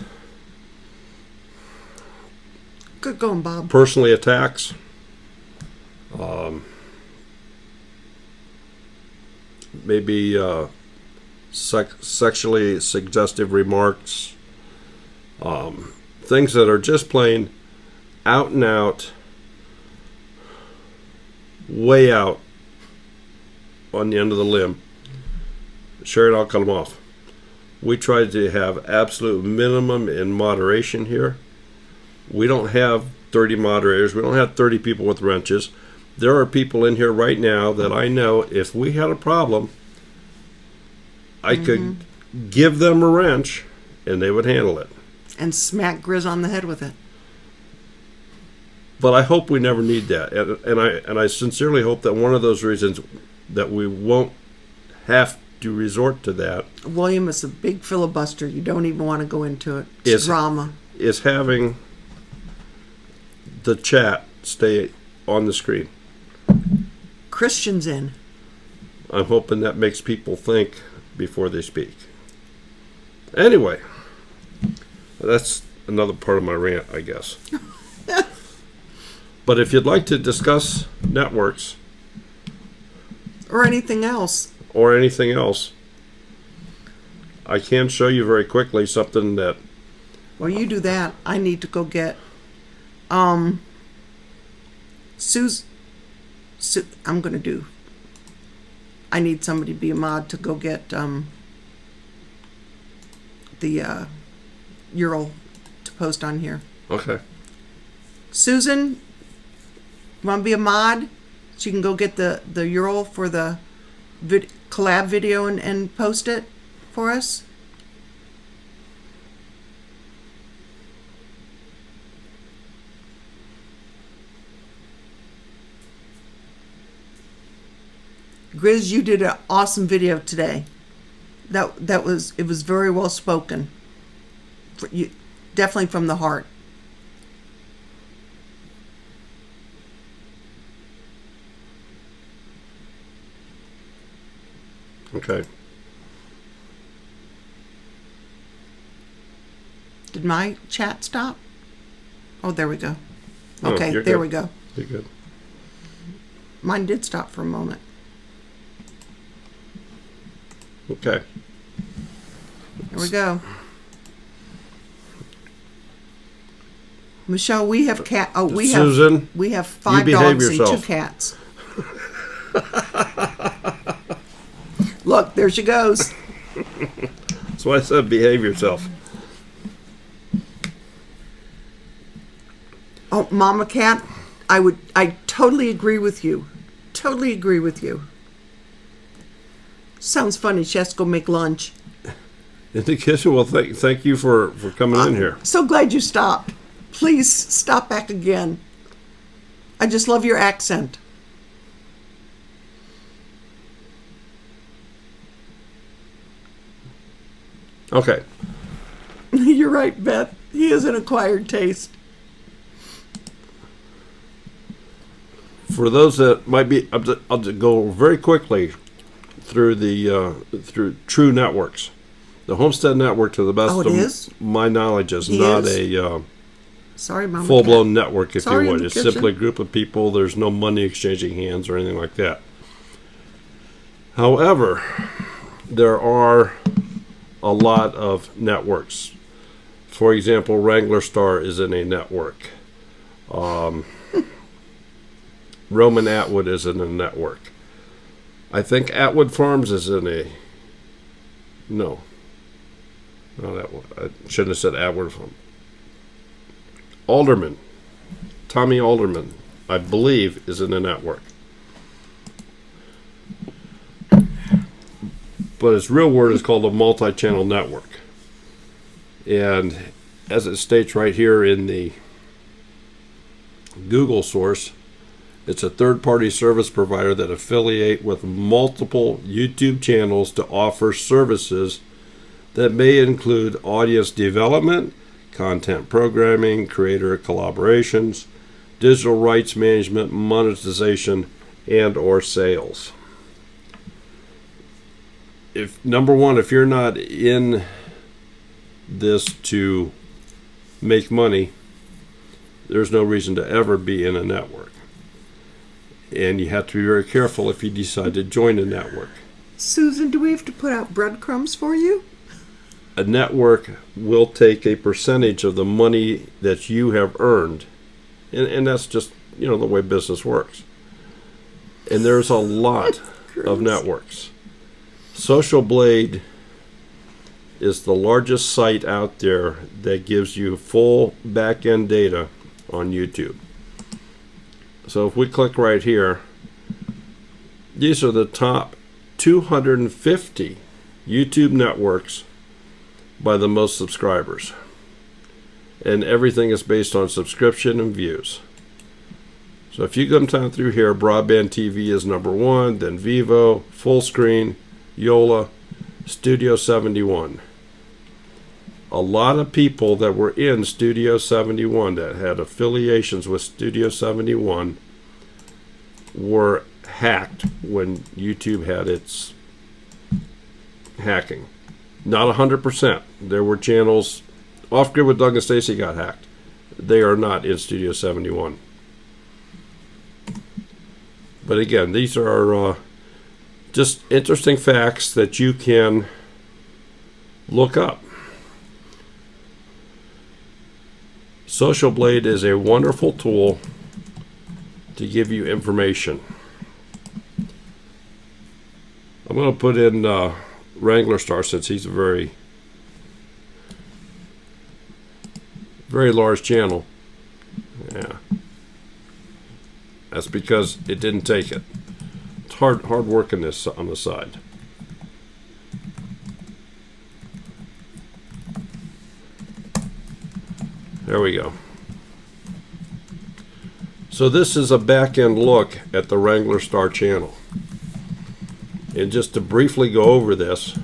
Good going, Bob. personally attacks. Maybe sexually suggestive remarks. Things that are just plain out and out, way out on the end of the limb. Sherry and I'll cut them off. We try to have absolute minimum in moderation here. We don't have 30 moderators. We don't have 30 people with wrenches. There are people in here right now that I know if we had a problem, I could give them a wrench and they would handle it. And smack Grizz on the head with it. But I hope we never need that. And I sincerely hope that one of those reasons that we won't have to resort to that William is a big filibuster. You don't even want to go into it. It's drama. is having the chat stay on the screen. Christian's in. I'm hoping that makes people think before they speak. Anyway, that's another part of my rant, I guess. But if you'd like to discuss networks Or anything else. or anything else, I can show you very quickly something that Well, you do that. I need to go get I'm gonna do. I need somebody to be a mod to go get the URL to post on here. okay. Susan, you want to be a mod? So you can go get the URL for the collab video and post it for us? Grizz, you did an awesome video today. It was very well spoken. Definitely from the heart. Okay. Did my chat stop? Oh, there we go. No, Okay, you're there good. we go. You're good. Mine did stop for a moment. Okay. There we go. Michelle, we have cat. Oh, Susan, we have 5 behave dogs and yourself. 2 cats. Look, there she goes. That's why I said behave yourself. Oh, Mama Cat, I totally agree with you. Totally agree with you. Sounds funny. She has to go make lunch. In the kitchen. Well, thank you for coming in here. So glad you stopped. Please stop back again. I just love your accent. Okay. You're right, Beth. He has an acquired taste. For those that might be, I'll go very quickly through through True Networks. The Homestead Network, to the best of my knowledge, is not a full-blown network, if you would. It's simply a group of people. There's no money exchanging hands or anything like that. However, there are a lot of networks. For example, Wrangler Star is in a network. Roman Atwood is in a network. I think Atwood Farms is in a... No. Not Atwood. I shouldn't have said Atwood Farms. Alderman. Tommy Alderman, I believe, is in a network. But its real word is called a multi-channel network. And as it states right here in the Google source, it's a third-party service provider that affiliate with multiple YouTube channels to offer services that may include audience development, content programming, creator collaborations, digital rights management, monetization, and or sales. Number one, if you're not in this to make money, there's no reason to ever be in a network. And you have to be very careful if you decide to join a network. Susan, do we have to put out breadcrumbs for you? A network will take a percentage of the money that you have earned. And that's just, the way business works. And there's a lot of networks. Social Blade is the largest site out there that gives you full back-end data on YouTube. So if we click right here, these are the top 250 YouTube networks by the most subscribers. And everything is based on subscription and views. So if you come down through here, Broadband TV is number one, then Vivo, Full Screen, Yola, Studio 71. A lot of people that were in Studio 71 that had affiliations with Studio 71 were hacked when YouTube had its hacking. Not 100%. There were channels. Off Grid with Doug and Stacy got hacked. They are not in Studio 71. But again, these are just interesting facts that you can look up. Social Blade is a wonderful tool to give you information. I'm going to put in Wrangler Star since he's a very, very large channel. Yeah. That's because it didn't take it. It's hard working this on the side. There we go. So this is a back-end look at the Wrangler Star channel. And just to briefly go over this,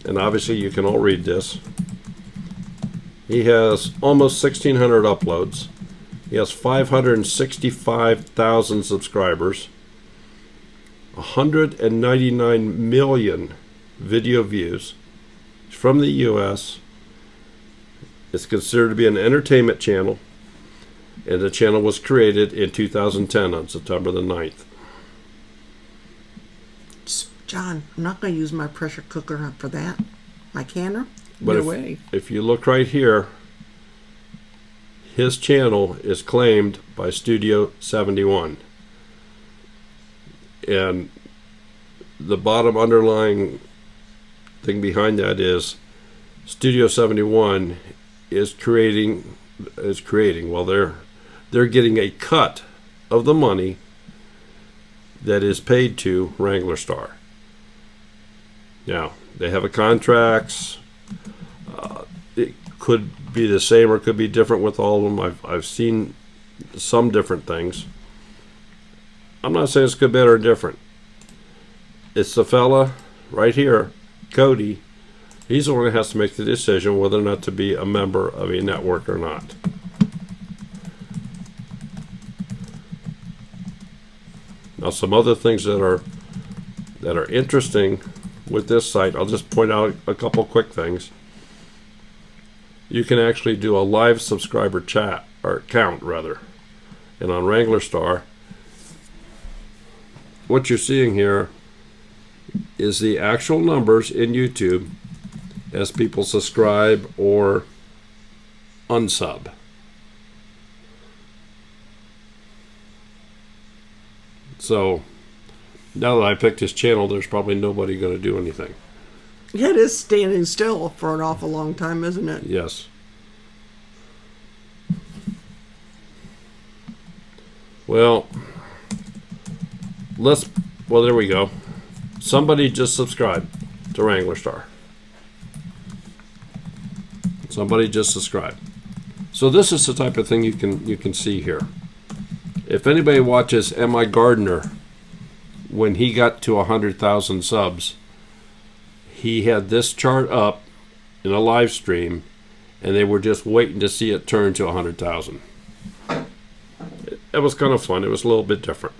and obviously you can all read this, he has almost 1,600 uploads. He has 565,000 subscribers, 199 million video views. He's from the U.S. It's considered to be an entertainment channel, and the channel was created in 2010 on September the 9th. John, I'm not going to use my pressure cooker for that. My canner? But no way. If you look right here, his channel is claimed by Studio 71. And the bottom underlying thing behind that is Studio 71 is creating, well, they're getting a cut of the money that is paid to Wrangler Star. Now, they have a contracts. It could be the same or it could be different with all of them. I've seen some different things. I'm not saying it's good, better, or different. It's the fella right here, Cody. He's the one that has to make the decision whether or not to be a member of a network or not. Now, some other things that are interesting with this site, I'll just point out a couple quick things. You can actually do a live subscriber chat, or count rather. And on Wrangler Star, what you're seeing here is the actual numbers in YouTube as people subscribe or unsub. So now that I picked his channel, there's probably nobody going to do anything. Yeah, it is standing still for an awful long time, isn't it? Yes. Well, there we go. Somebody just subscribed to Wrangler Star. Somebody just subscribed. So this is the type of thing you can see here. If anybody watches M.I. Gardner, when he got to 100,000 subs, he had this chart up in a live stream, and they were just waiting to see it turn to 100,000. It was kind of fun. It was a little bit different.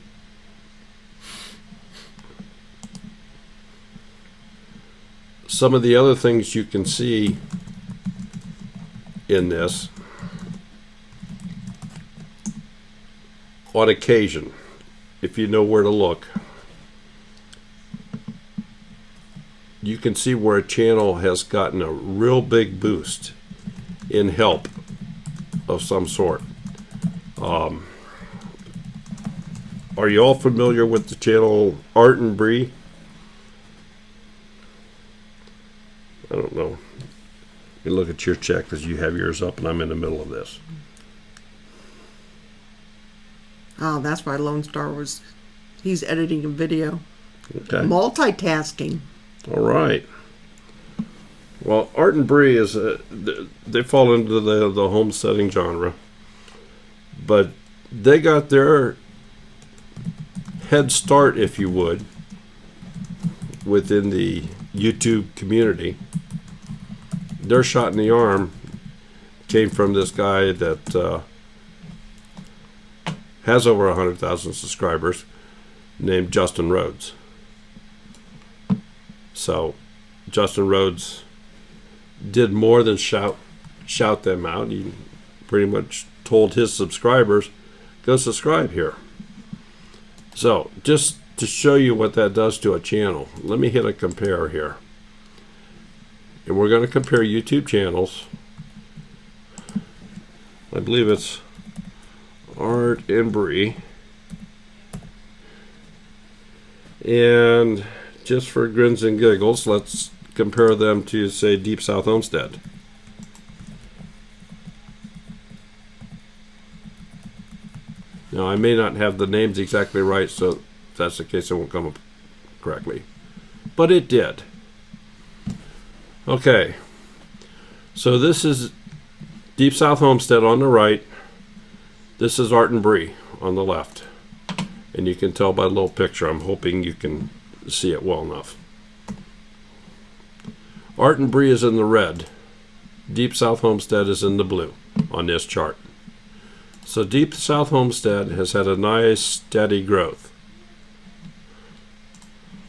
Some of the other things you can see in this, on occasion, if you know where to look, you can see where a channel has gotten a real big boost in help of some sort. Are you all familiar with the channel Art and Bree? I don't know. Let me look at your check because you have yours up and I'm in the middle of this. Oh, that's why Lone Star he's editing a video. Okay. Multitasking. All right. Well, Art and Bree is they fall into the homesteading genre, but they got their head start, if you would, within the YouTube community. Their shot in the arm came from this guy that has over 100,000 subscribers, named Justin Rhodes. So Justin Rhodes did more than shout them out. He pretty much told his subscribers, go subscribe here. So just to show you what that does to a channel, let me hit a compare here. And we're going to compare YouTube channels. I believe it's Art and Bree. And just for grins and giggles, let's compare them to, say, Deep South Homestead. Now, I may not have the names exactly right, so if that's the case, it won't come up correctly. But it did. Okay. So this is Deep South Homestead on the right. This is Art and Bree on the left. And you can tell by the little picture. I'm hoping you can see it well enough. Art and Bree is in the red. Deep South Homestead is in the blue on this chart. So Deep South Homestead has had a nice steady growth.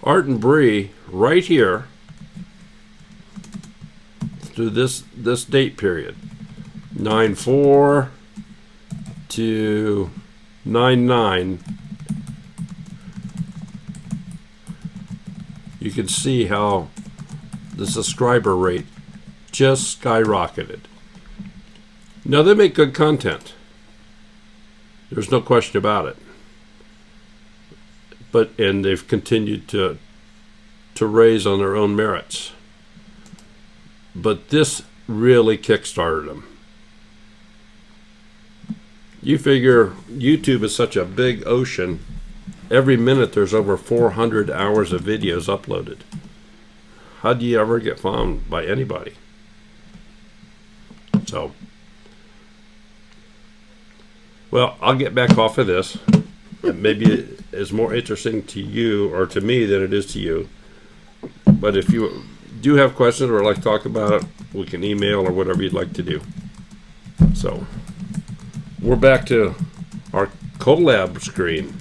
Art and Bree right here through this date period, 9/4 to 9/9, you can see how the subscriber rate just skyrocketed. Now they make good content. There's no question about it. And they've continued to raise on their own merits. But this really kickstarted them. You figure YouTube is such a big ocean. Every minute there's over 400 hours of videos uploaded. how do you ever get found by anybody? So, well, I'll get back off of this. Maybe it's more interesting to you or to me than it is to you. But if you do have questions or like to talk about it, we can email or whatever you'd like to do. So, we're back to our Collab screen.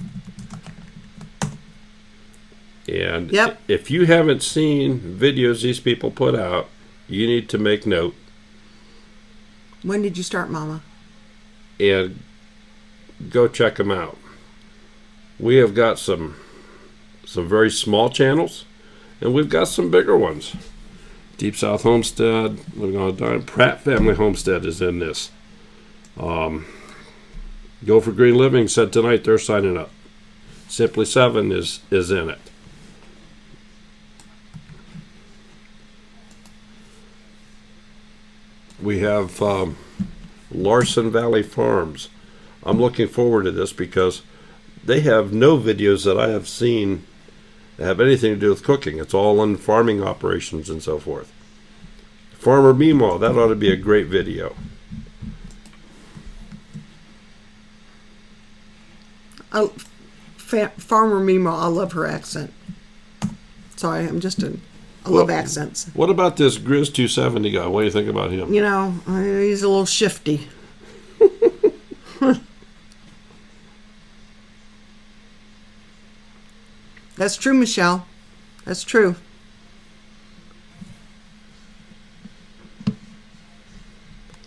And Yep. if you haven't seen videos these people put out, you need to make note. When did you start, Mama? And go check them out. We have got some very small channels, and we've got some bigger ones. Deep South Homestead, Living on a Dime, Pratt Family Homestead is in this. Go for Green Living said tonight they're signing up. Simply 7 is in it. We have Larson Valley Farms. I'm looking forward to this because they have no videos that I have seen that have anything to do with cooking. It's all on farming operations and so forth. Farmer Meemaw, that ought to be a great video. Farmer Meemaw, I love her accent. Sorry, I love accents. What about this Grizz 270 guy? What do you think about him? You know, he's a little shifty. That's true, Michelle. That's true.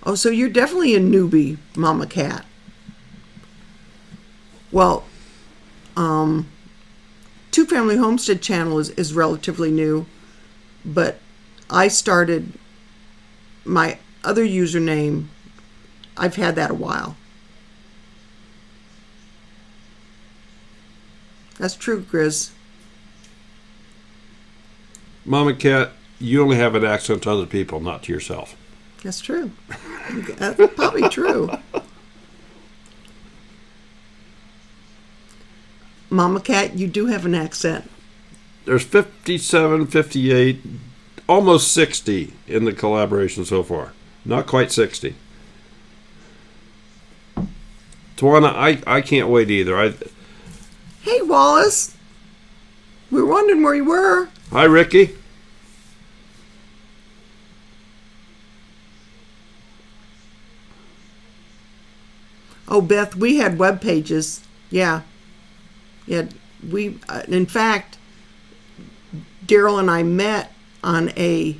Oh, so you're definitely a newbie, Mama Cat. Well, Two Family Homestead channel is relatively new, but I started my other username. I've had that a while. That's true, Grizz. Mama Cat, you only have an accent to other people, not to yourself. That's true. That's probably true. Mama Cat, you do have an accent. There's 57, 58, almost 60 in the collaboration so far. Not quite 60. Tawana, I can't wait either. Hey, Wallace. We were wondering where you were. Hi, Ricky. Oh, Beth, we had web pages. Yeah. In fact, Daryl and I met on a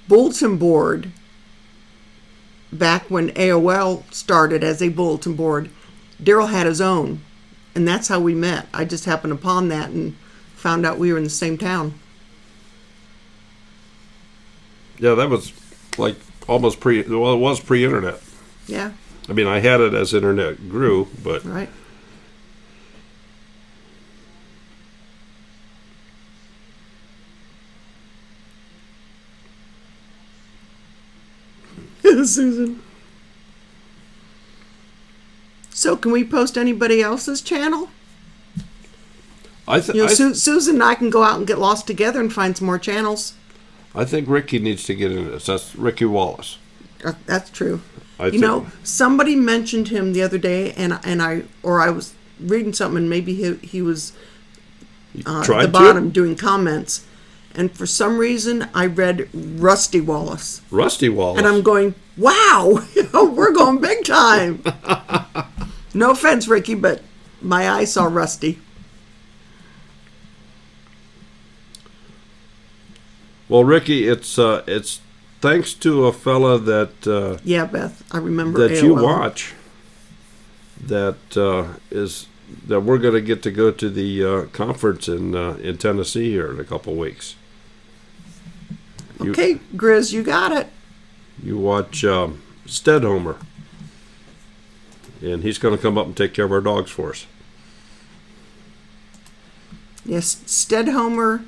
bulletin board back when AOL started as a bulletin board. Daryl had his own, and that's how we met. I just happened upon that and found out we were in the same town. Yeah, that was like almost it was pre-internet. Yeah. I mean, I had it as internet grew, but... Right. Susan. So, can we post anybody else's channel? Susan and I can go out and get lost together and find some more channels. I think Ricky needs to get into this. That's Ricky Wallace. That's true. I somebody mentioned him the other day, and I was reading something, and maybe he was at the bottom doing comments, and for some reason I read Rusty Wallace. Rusty Wallace. And I'm going, wow, we're going big time. No offense, Ricky, but my eye saw Rusty. Well, Ricky, it's thanks to a fella that yeah, Beth, I remember that AOL. You watch that we're going to get to go to the conference in Tennessee here in a couple of weeks. Okay, Grizz, you got it. You watch Stedhomer, and he's going to come up and take care of our dogs for us. Yes, Stedhomer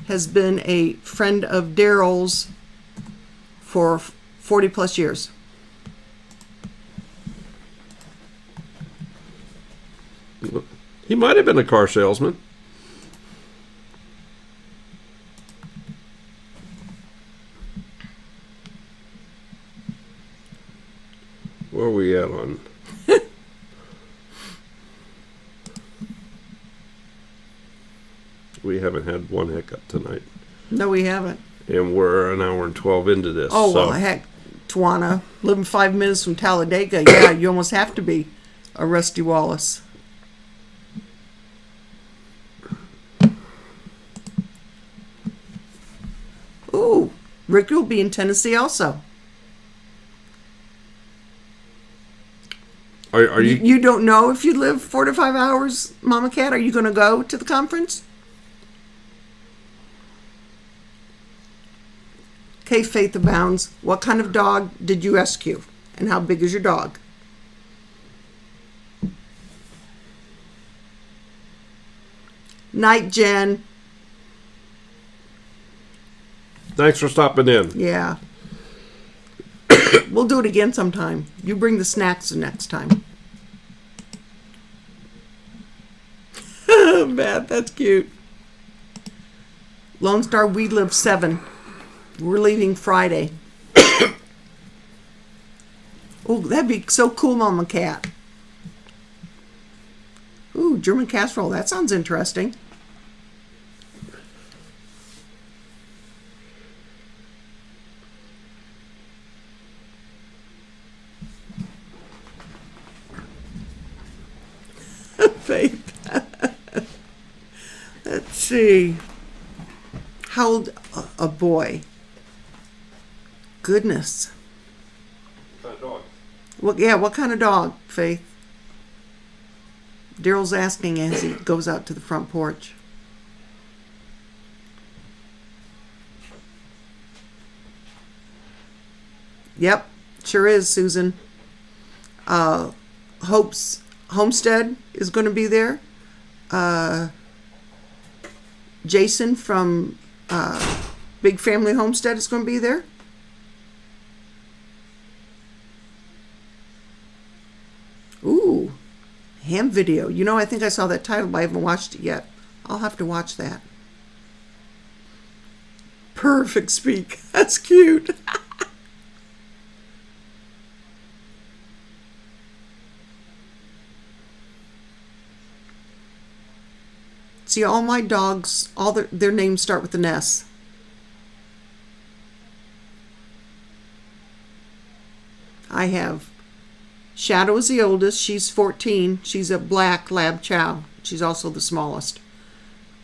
has been a friend of Daryl's for 40 plus years. He might have been a car salesman. Where are we at on? We haven't had one hiccup tonight. No, we haven't. And we're an hour and 12 into this. Oh, well, heck, Tawana, living 5 minutes from Talladega. Yeah, you almost have to be a Rusty Wallace. Ooh, Rick will be in Tennessee also. Are you? You don't know if you live 4 to 5 hours, Mama Cat? Are you going to go to the conference? Okay, Faith Abounds. What kind of dog did you rescue? And how big is your dog? Night, Jen. Thanks for stopping in. Yeah. We'll do it again sometime. You bring the snacks the next time. Beth, that's cute. Lone Star, we live 7. We're leaving Friday. Oh, that'd be so cool, Mama Cat. Ooh, German casserole. That sounds interesting. Faith. Let's see. How old a boy? Goodness. What kind of dog? What kind of dog, Faith? Daryl's asking as he goes out to the front porch. Yep, sure is, Susan. Hope's Homestead is going to be there. Jason from Big Family Homestead is going to be there. Ooh, ham video. You know, I think I saw that title, but I haven't watched it yet. I'll have to watch that. Perfect speak. That's cute. See, all my dogs, all their names start with an S. I have Shadow is the oldest. She's 14. She's a black Lab Chow. She's also the smallest.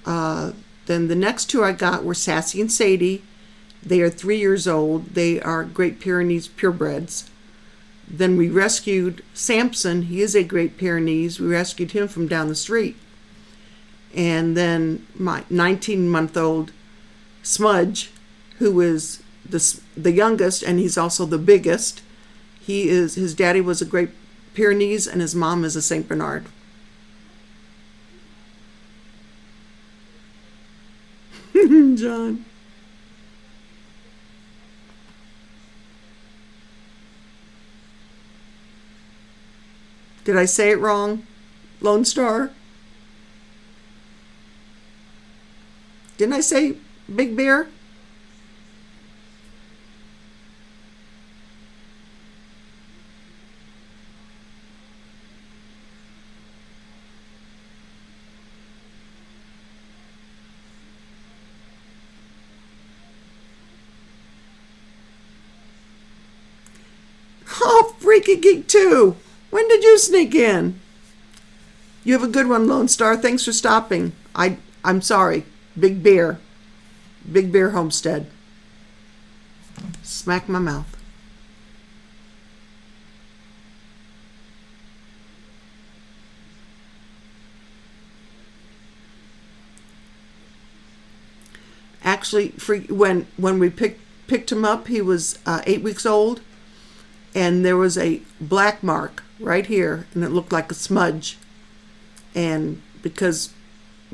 Then the next 2 I got were Sassy and Sadie. They are 3 years old. They are Great Pyrenees purebreds. Then we rescued Samson. He is a Great Pyrenees. We rescued him from down the street. And then my 19-month-old Smudge, who is the youngest, and he's also the biggest. His daddy was a Great Pyrenees, and his mom is a Saint Bernard. John. Did I say it wrong? Lone Star? Didn't I say Big Bear? Oh, Freaky Geek 2! When did you sneak in? You have a good one, Lone Star. Thanks for stopping. I'm sorry. Big Bear Homestead. Smack my mouth. Actually, when we picked him up, he was 8 weeks old, and there was a black mark right here, and it looked like a smudge. And because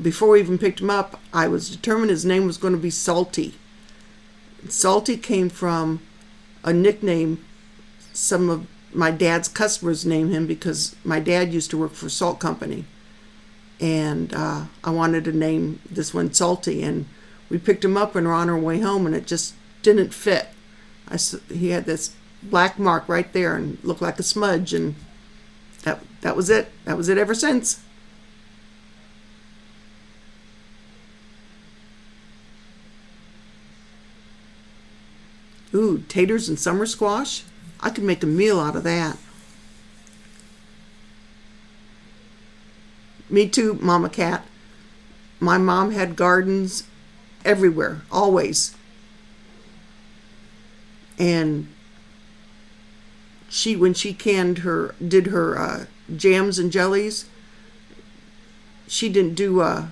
before we even picked him up, I was determined his name was going to be Salty. Salty came from a nickname some of my dad's customers named him because my dad used to work for a salt company. And I wanted to name this one Salty. And we picked him up and were on our way home, and it just didn't fit. He had this black mark right there and looked like a smudge, and that was it. That was it ever since. Ooh, taters and summer squash. I could make a meal out of that. Me too, Mama Cat. My mom had gardens everywhere, always. And when she did her jams and jellies, she didn't do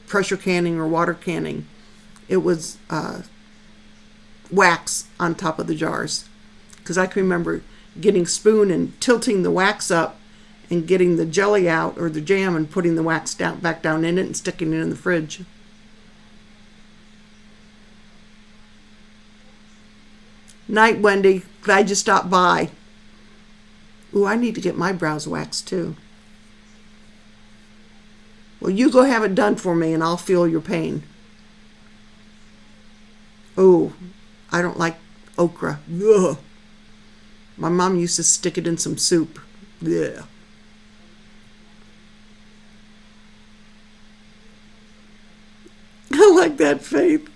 pressure canning or water canning. It was wax on top of the jars. Because I can remember getting a spoon and tilting the wax up and getting the jelly out or the jam and putting the wax back down in it and sticking it in the fridge. Night, Wendy. Glad you stopped by. Ooh, I need to get my brows waxed too. Well, you go have it done for me and I'll feel your pain. Oh, I don't like okra. Ugh. My mom used to stick it in some soup. Yeah. I like that, Faith.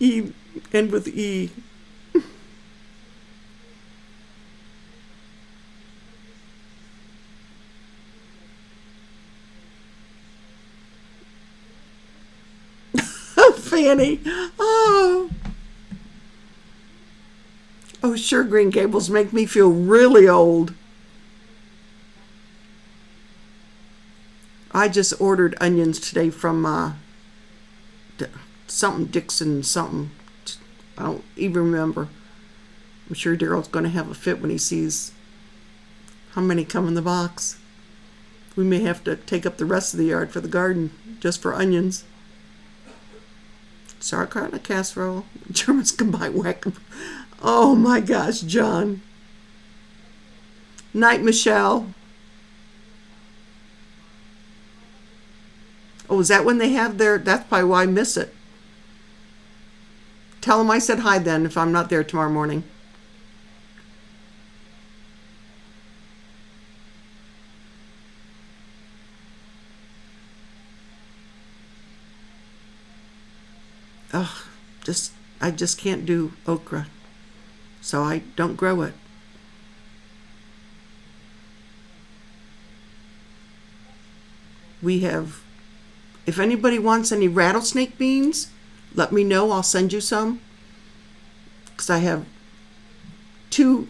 End with E. Fanny. Oh. Oh, sure, Green Gables make me feel really old. I just ordered onions today from something Dixon something. I don't even remember. I'm sure Daryl's going to have a fit when he sees how many come in the box. We may have to take up the rest of the yard for the garden just for onions. Sauerkraut in a casserole. Germans combine whack. Oh my gosh, John. Night, Michelle. Oh, is that when they have their... That's probably why I miss it. Tell them I said hi then if I'm not there tomorrow morning. Ugh, I just can't do okra. So I don't grow it. We have... If anybody wants any rattlesnake beans, let me know. I'll send you some. Because I have 2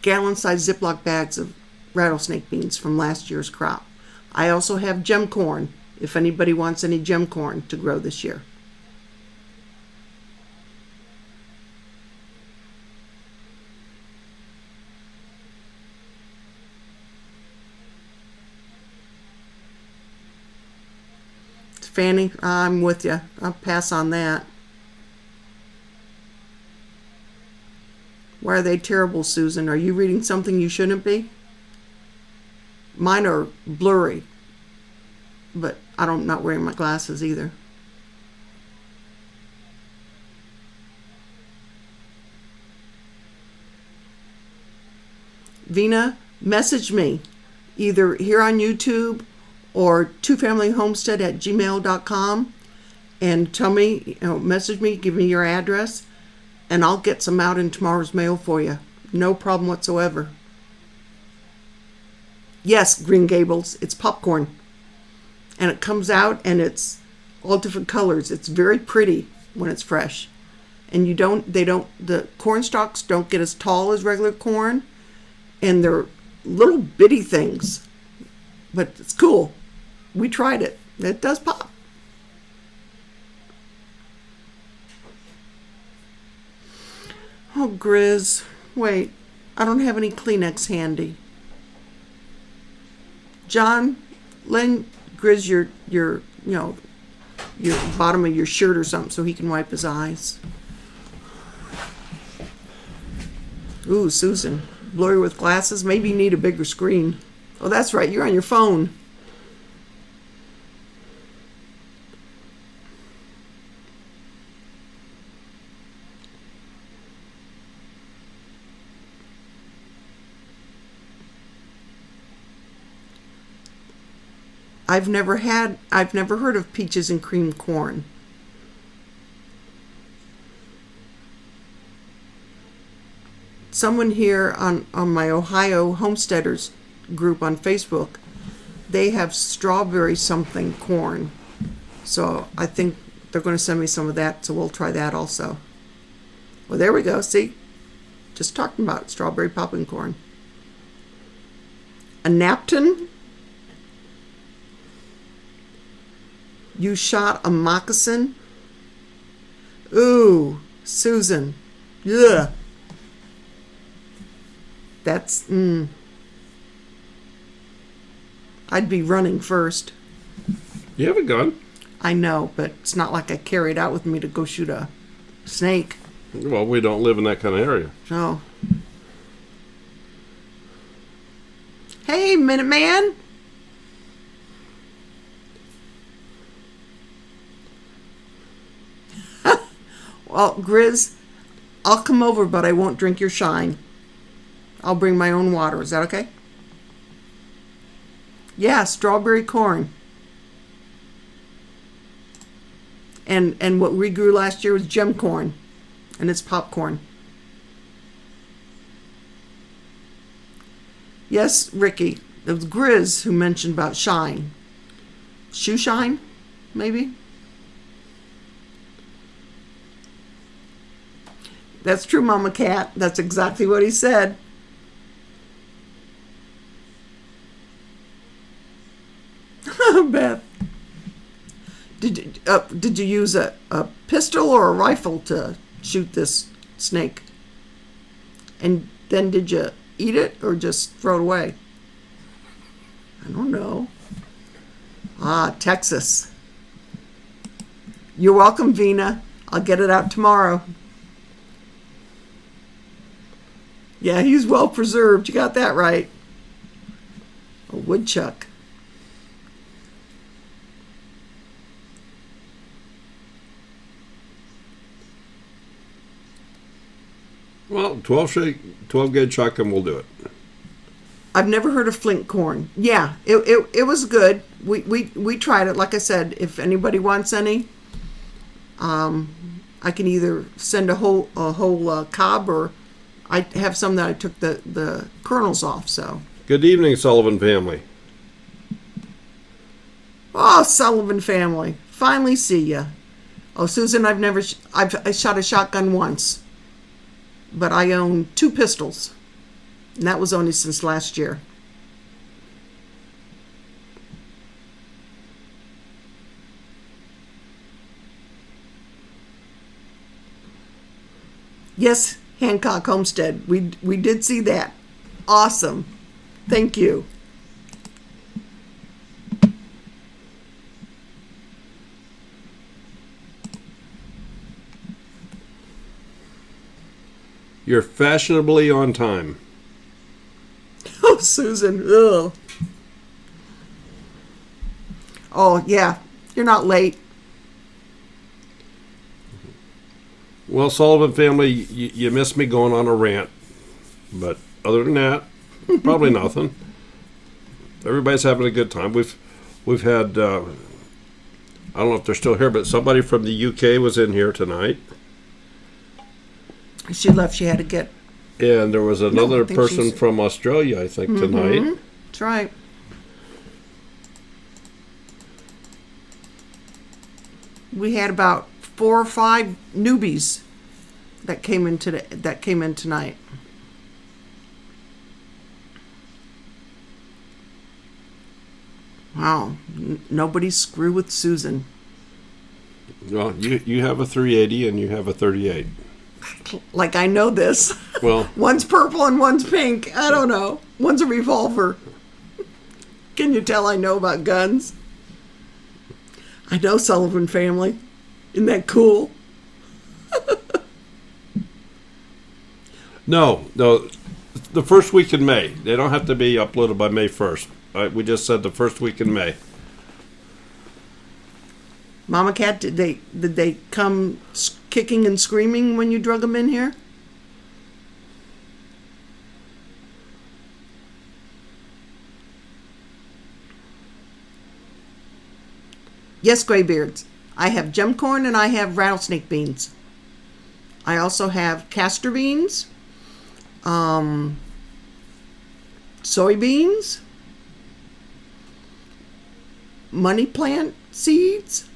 gallon-sized Ziploc bags of rattlesnake beans from last year's crop. I also have gem corn, if anybody wants any gem corn to grow this year. Fanny, I'm with you. I'll pass on that. Why are they terrible, Susan? Are you reading something you shouldn't be? Mine are blurry, but I'm not wearing my glasses either. Vina, message me either here on YouTube or twofamilyhomestead@gmail.com and tell me, message me, give me your address, and I'll get some out in tomorrow's mail for you. No problem whatsoever. Yes, Green Gables, it's popcorn. And it comes out and it's all different colors. It's very pretty when it's fresh. And the corn stalks don't get as tall as regular corn, and they're little bitty things. But it's cool. We tried it. It does pop. Oh, Grizz. Wait, I don't have any Kleenex handy. John, lend Grizz your bottom of your shirt or something so he can wipe his eyes. Ooh, Susan. Blurry with glasses. Maybe you need a bigger screen. Oh, that's right. You're on your phone. I've never heard of peaches and cream corn. Someone here on my Ohio homesteaders group on Facebook, they have strawberry something corn. So I think they're going to send me some of that, so we'll try that also. Well, there we go. See? Just talking about strawberry popping corn. A napkin? You shot a moccasin? Ooh, Susan. Yeah. That's, I'd be running first. You have a gun. I know, but it's not like I carry it out with me to go shoot a snake. Well, we don't live in that kind of area. Oh. Hey, Minuteman. Well, Grizz, I'll come over, but I won't drink your shine. I'll bring my own water. Is that okay? Yeah, strawberry corn. And what we grew last year was gem corn. And it's popcorn. Yes, Ricky. It was Grizz who mentioned about shine. Shoe shine, maybe? That's true, Mama Cat. That's exactly what he said. Beth. Did you use a pistol or a rifle to shoot this snake? And then did you eat it or just throw it away? I don't know. Ah, Texas. You're welcome, Vina. I'll get it out tomorrow. Yeah, he's well preserved. You got that right. A woodchuck. Well, 12 gauge shotgun will do it. I've never heard of flint corn. Yeah, it was good. We tried it. Like I said, if anybody wants any, I can either send a whole cob, or I have some that I took the kernels off. So. Good evening, Sullivan family. Oh, Sullivan family, finally see ya. Oh, Susan, I shot a shotgun once, but I own 2 pistols. And that was only since last year. Yes, Hancock Homestead. We did see that. Awesome. Thank you. You're fashionably on time. Oh, Susan. Ugh. Oh, yeah. You're not late. Well, Sullivan family, you missed me going on a rant. But other than that, probably nothing. Everybody's having a good time. We've had, I don't know if they're still here, but somebody from the UK was in here tonight. She left. She had to get... And there was another person from Australia, I think, tonight. That's right. We had about 4 or 5 newbies that came in tonight. Wow, nobody screw with Susan. Well, you have a 380 and you have a 38. Like I know this. Well, one's purple and one's pink. I don't know. One's a revolver. Can you tell I know about guns? I know, Sullivan family. Isn't that cool? No. The first week in May. They don't have to be uploaded by May 1st. We just said the first week in May. Mama Cat, did they come kicking and screaming when you drug them in here? Yes, graybeards. I have gem corn and I have rattlesnake beans. I also have castor beans, soybeans, money plant seeds,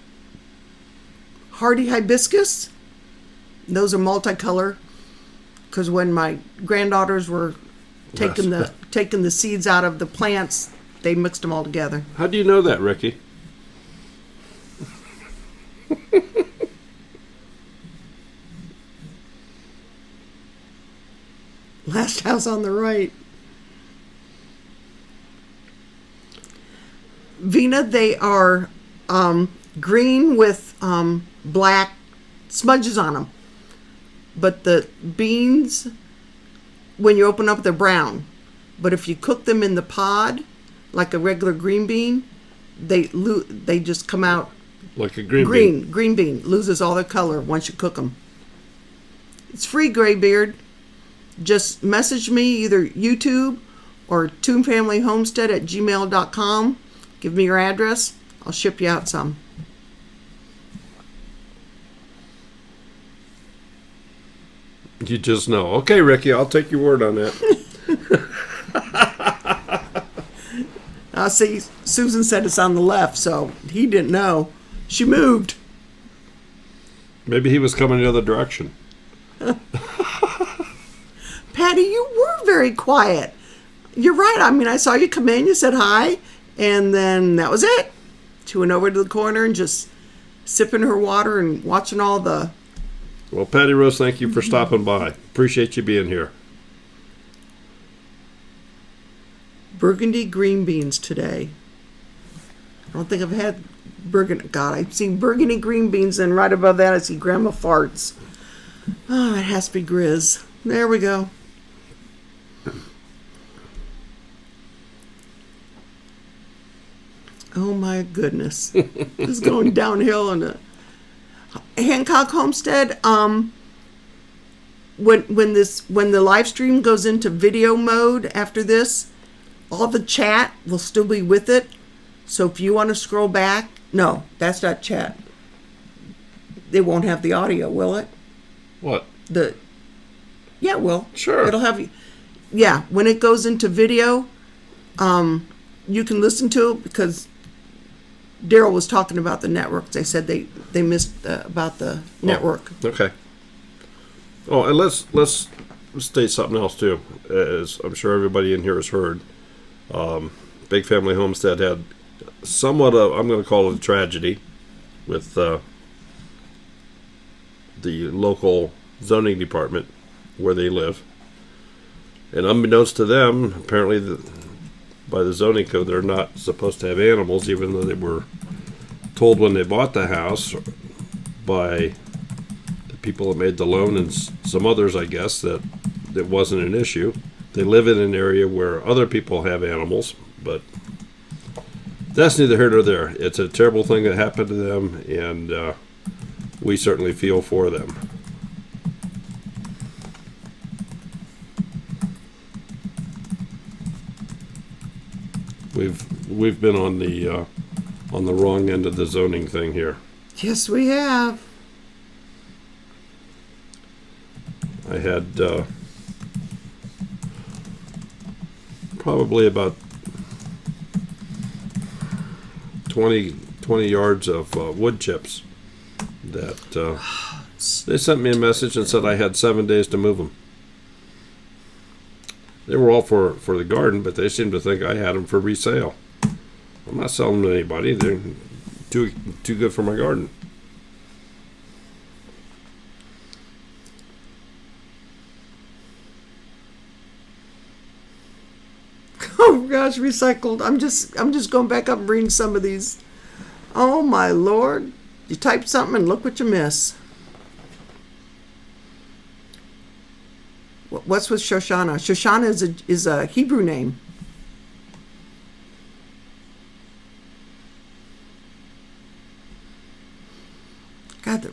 hardy hibiscus. Those are multicolor because when my granddaughters were taking the seeds out of the plants, they mixed them all together. How do you know that, Ricky? Last house on the right. Vina, they are green with black smudges on them. But the beans, when you open up, they're brown. But if you cook them in the pod, like a regular green bean, they just come out like a green bean. Green bean loses all their color once you cook them. It's free, Graybeard. Just message me either YouTube or tombfamilyhomestead@gmail.com. Give me your address. I'll ship you out some. You just know. Okay, Ricky, I'll take your word on that. See, Susan said it's on the left, so he didn't know. She moved. Maybe he was coming the other direction. Patty, you were very quiet. You're right. I mean, I saw you come in, you said hi, and then that was it. She went over to the corner and just sipping her water and watching all the... Well, Patty Rose, thank you for stopping by. Appreciate you being here. Burgundy green beans today. I don't think I've had burgundy. God, I've seen burgundy green beans, and right above that I see Grandma Farts. Oh, it has to be Grizz. There we go. Oh my goodness. This is going downhill on the Hancock Homestead. When the live stream goes into video mode after this, all the chat will still be with it. So if you want to scroll back, no, that's not chat. They won't have the audio, will it? What? Yeah, it will. Sure. It'll have you. Yeah, when it goes into video, you can listen to it because Daryl was talking about the network. They said they missed about the network. Okay. Oh, and let's state something else too. As I'm sure everybody in here has heard, Big Family Homestead had somewhat of, I'm going to call it a tragedy with the local zoning department where they live. And unbeknownst to them, apparently by the zoning code, they're not supposed to have animals, even though they were told when they bought the house by the people that made the loan and some others, I guess, that it wasn't an issue. They live in an area where other people have animals, but that's neither here nor there. It's a terrible thing that happened to them, and we certainly feel for them. We've been on the wrong end of the zoning thing here. Yes, we have. I had probably about 20 yards of wood chips that they sent me a message and said I had 7 days to move them. They were all for the garden, but they seemed to think I had them for resale. I'm not selling them to anybody. They're too good for my garden. Oh gosh, recycled. I'm just going back up and reading some of these. Oh my Lord. You type something and look what you miss. What's with Shoshana? Shoshana is a Hebrew name. God, they're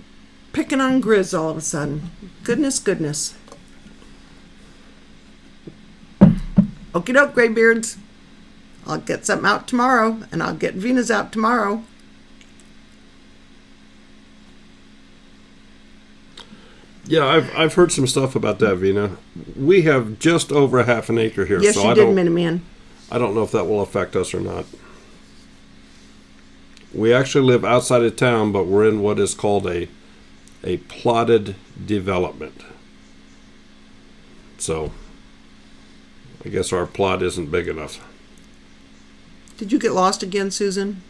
picking on Grizz all of a sudden. Goodness. Okie doke, Graybeards. I'll get something out tomorrow, and I'll get Venus out tomorrow. Yeah, I've heard some stuff about that, Vina. We have just over a half an acre here, Yes, so you I did, don't Minuteman. I don't know if that will affect us or not. We actually live outside of town, but we're in what is called a plotted development. So I guess our plot isn't big enough. Did you get lost again, Susan?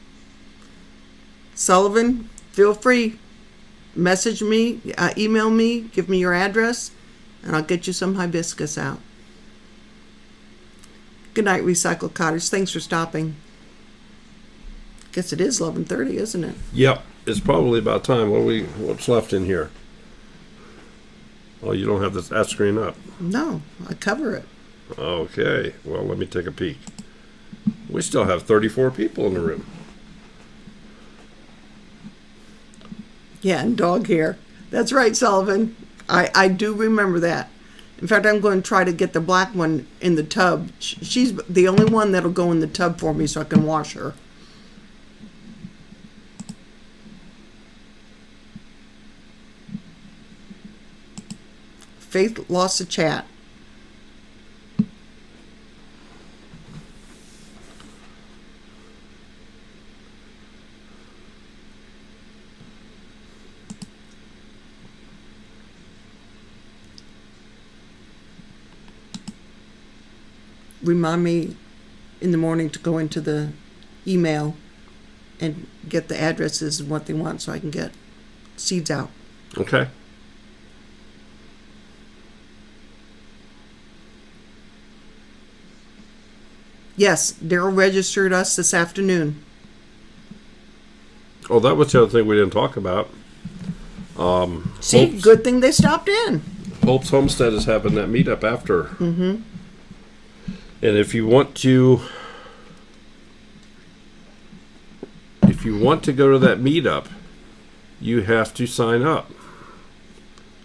Sullivan, feel free. Message me, email me, give me your address, and I'll get you some hibiscus out. Good night, Recycle Cottage. Thanks for stopping. Guess it is 11:30, isn't it? Yep, it's probably about time. What's left in here? Oh, you don't have that screen up. No, I cover it. Okay, well, let me take a peek. We still have 34 people in the room. Yeah, and dog hair. That's right, Sullivan. I do remember that. In fact, I'm going to try to get the black one in the tub. She's the only one that'll go in the tub for me so I can wash her. Faith lost the chat. Remind me in the morning to go into the email and get the addresses and what they want so I can get seeds out. Okay. Yes, Daryl registered us this afternoon. Oh, that was the other thing we didn't talk about. See, good thing they stopped in. Hope's Homestead is having that meetup after. Mm-hmm. And if you want to go to that meetup, you have to sign up.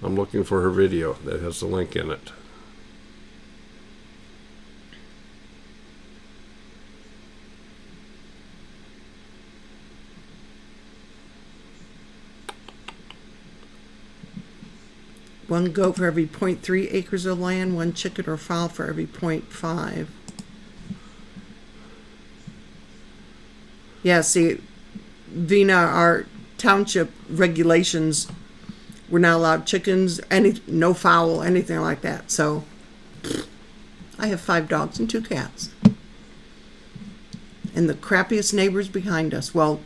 I'm looking for her video that has the link in it. One goat for every 0.3 acres of land, one chicken or fowl for every 0.5. Yeah, see, Vina, our township regulations, we're not allowed chickens, no fowl, anything like that. So I have 5 dogs and 2 cats. And the crappiest neighbors behind us. Well,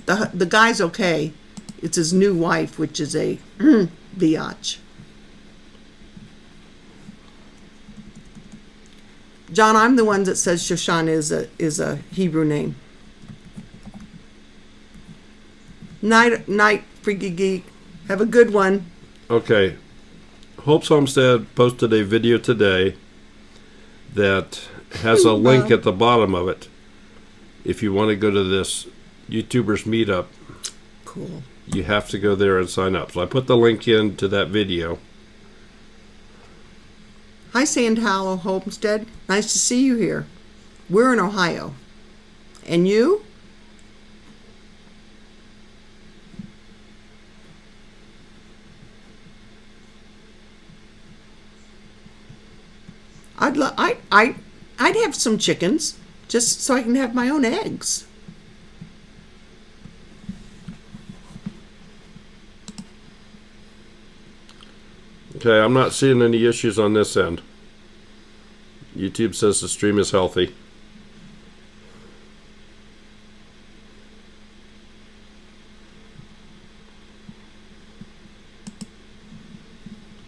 the guy's okay. It's his new wife, which is a biatch. John, I'm the one that says Shoshana is a Hebrew name. Night, freaky geek. Have a good one. Okay. Hope's Homestead posted a video today that has a link at the bottom of it. If you want to go to this YouTubers meetup, cool. You have to go there and sign up. So I put the link into that video. Hi, Sand Hollow Homestead. Nice to see you here. We're in Ohio. And you? I'd have some chickens just so I can have my own eggs. Okay, I'm not seeing any issues on this end. YouTube says the stream is healthy.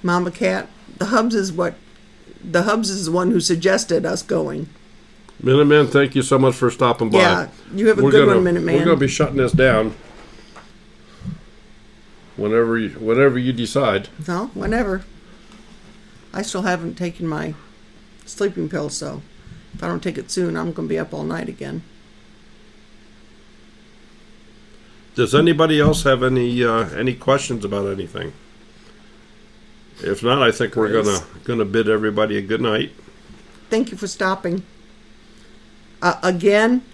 Mama Cat, the Hubs is the one who suggested us going. Minuteman, thank you so much for stopping by. Yeah, you have a good one, Minuteman. We're going to be shutting this down whenever you decide. No, whenever. I still haven't taken my sleeping pill, so if I don't take it soon, I'm going to be up all night again. Does anybody else have any questions about anything? If not, I think we're gonna bid everybody a good night. Thank you for stopping. Again,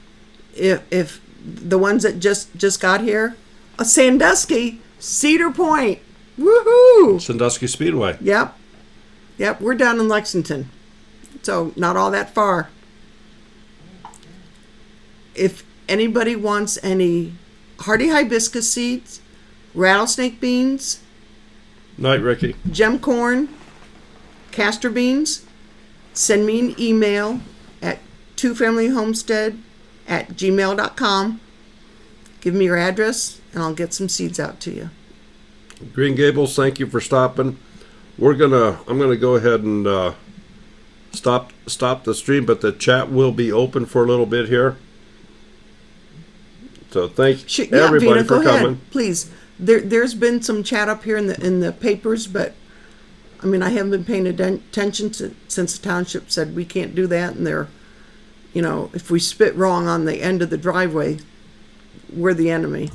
if the ones that just got here, Sandusky, Cedar Point, Woohoo! Sandusky Speedway. Yep. Yep, we're down in Lexington. So not all that far. If anybody wants any hardy hibiscus seeds, rattlesnake beans, Night, Ricky. gem corn, castor beans, send me an email at twofamilyhomestead@gmail.com. Give me your address and I'll get some seeds out to you. Green Gables, thank you for stopping. I'm gonna go ahead and stop the stream, but the chat will be open for a little bit here. So thank everybody Vina, for go coming. ahead, please. There's been some chat up here in the papers, but I mean I haven't been paying attention since the township said we can't do that, and they're, if we spit wrong on the end of the driveway, we're the enemy.